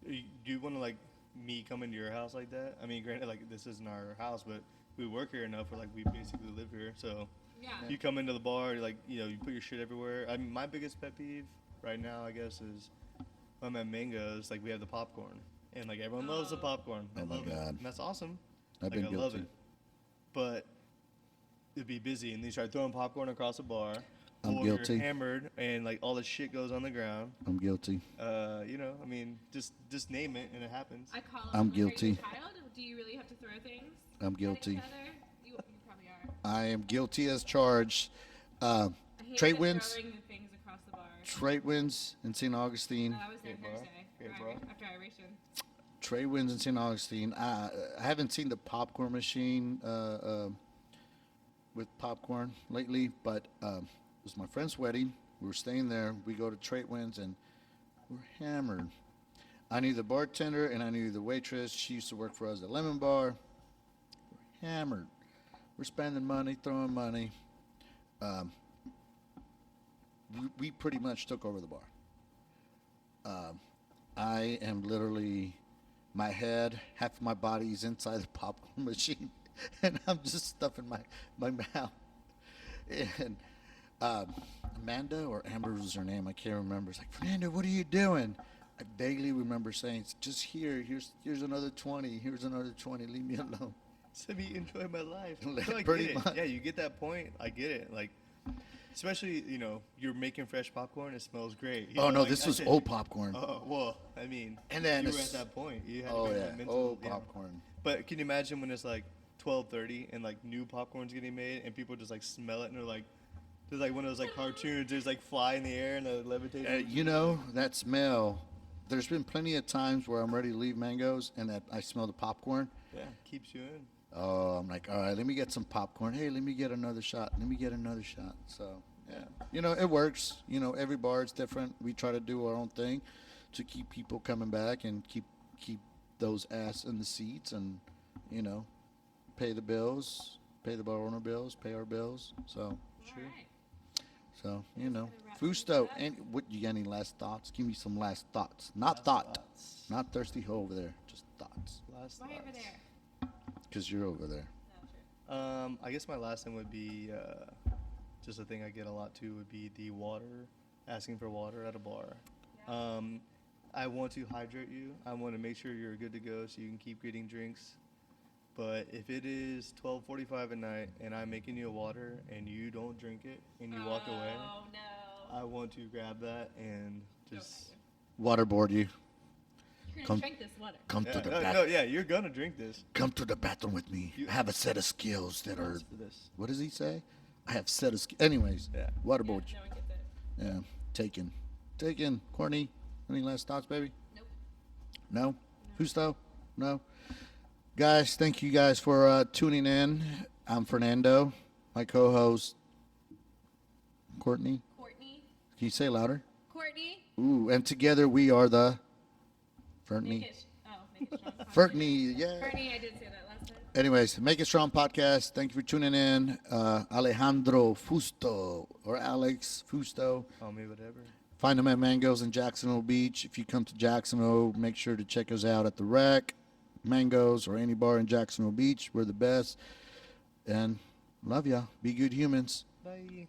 do you want to like me come into your house like that? I mean, granted, like this isn't our house, but we work here enough where like we basically live here. So Yeah. you come into the bar, like you put your shit everywhere. I mean, my biggest pet peeve right now, I guess, is when I'm at Mango's. Like we have the popcorn, and like everyone loves the popcorn. I Oh my love it, God. and that's awesome. I've Like, been I love guilty. it, but it'd be busy, and they start throwing popcorn across the bar. I'm or guilty. You're hammered, and like all the shit goes on the ground. I'm guilty. I mean, just name it, and it happens. I call I'm them, like, are you a guilty. child? Do you really have to throw things? I'm at each guilty. other? You probably are. I am guilty as charged. I hate Trade the winds. throwing the things across the bar. Trade winds in St. Augustine. I was there Okay, bro. Thursday Okay, for bro. after Iration. Trade winds in St. Augustine. I haven't seen the popcorn machine with popcorn lately, but it was my friend's wedding. We were staying there. We go to Trade Winds, and we're hammered. I knew the bartender, and I knew the waitress. She used to work for us at Lemon Bar. We're hammered. We're spending money, throwing money. We pretty much took over the bar. I am literally, my head, half of my body is inside the popcorn machine, and I'm just stuffing my mouth. And Amanda or Amber was her name, I can't remember. It's like, Fernando, what are you doing? I vaguely remember saying, just here's another 20, here's another 20, leave me alone. Let me enjoy my life. Like, No, I pretty get it. much. Yeah, you get that point. I get it. Like, especially you're making fresh popcorn. It smells great. You Oh know, no, like, this I was said- old popcorn. Oh well, I mean, And then you were it's- at that point. You had to Oh make yeah, that mental, old yeah. popcorn. But can you imagine when it's like 12:30 and like new popcorn's getting made and people just like smell it and they're like, there's like one of those like cartoons. There's like fly in the air and a levitating. You know, that smell, there's been plenty of times where I'm ready to leave Mango's and that I smell the popcorn. Yeah, keeps you in. Oh, I'm like, all right, let me get some popcorn. Hey, let me get another shot. Let me get another shot. So, yeah. You know, it works. You know, every bar is different. We try to do our own thing to keep people coming back and keep those ass in the seats and, pay the bills, pay the bar owner bills, pay our bills. So, All right. Fusto, and what, you got any last thoughts? Give me some last thoughts. Not Last thought. thoughts. Not thirsty hoe over there. Just thoughts. Last Why over thoughts. there? Because you're over there. Not true. I guess my last thing would be just a thing I get a lot too would be the water, asking for water at a bar. Yeah. I want to hydrate you. I want to make sure you're good to go so you can keep getting drinks. But if it is 12:45 at night and I'm making you a water and you don't drink it and you walk away, Oh no. I want to grab that and just. Waterboard you. You're Come- gonna drink this water. Come Yeah, to the no, bath. no, yeah, you're gonna drink this. Come to the bathroom with me. You- I have a set of skills that are. Ask for this. What does he say? I have set of skills. Anyways, Yeah. waterboard Yeah, you. no one gets it. Yeah, taken. Courtney, any last thoughts, baby? Nope. No? Justo? No? Guys, thank you guys for tuning in. I'm Fernando, my co-host, Courtney. Courtney. Can you say louder? Courtney. Ooh, and together we are the Make Fertney. it. Make it strong. Fertney, yeah. Courtney, I did say that last time. Anyways, Make It Strong podcast. Thank you for tuning in. Alejandro Fusto or Alex Fusto. Call me whatever. Find them at Mangoes in Jacksonville Beach. If you come to Jacksonville, make sure to check us out at the Rec, Mangoes, or any bar in Jacksonville Beach. We're the best. And love ya. Be good humans. Bye.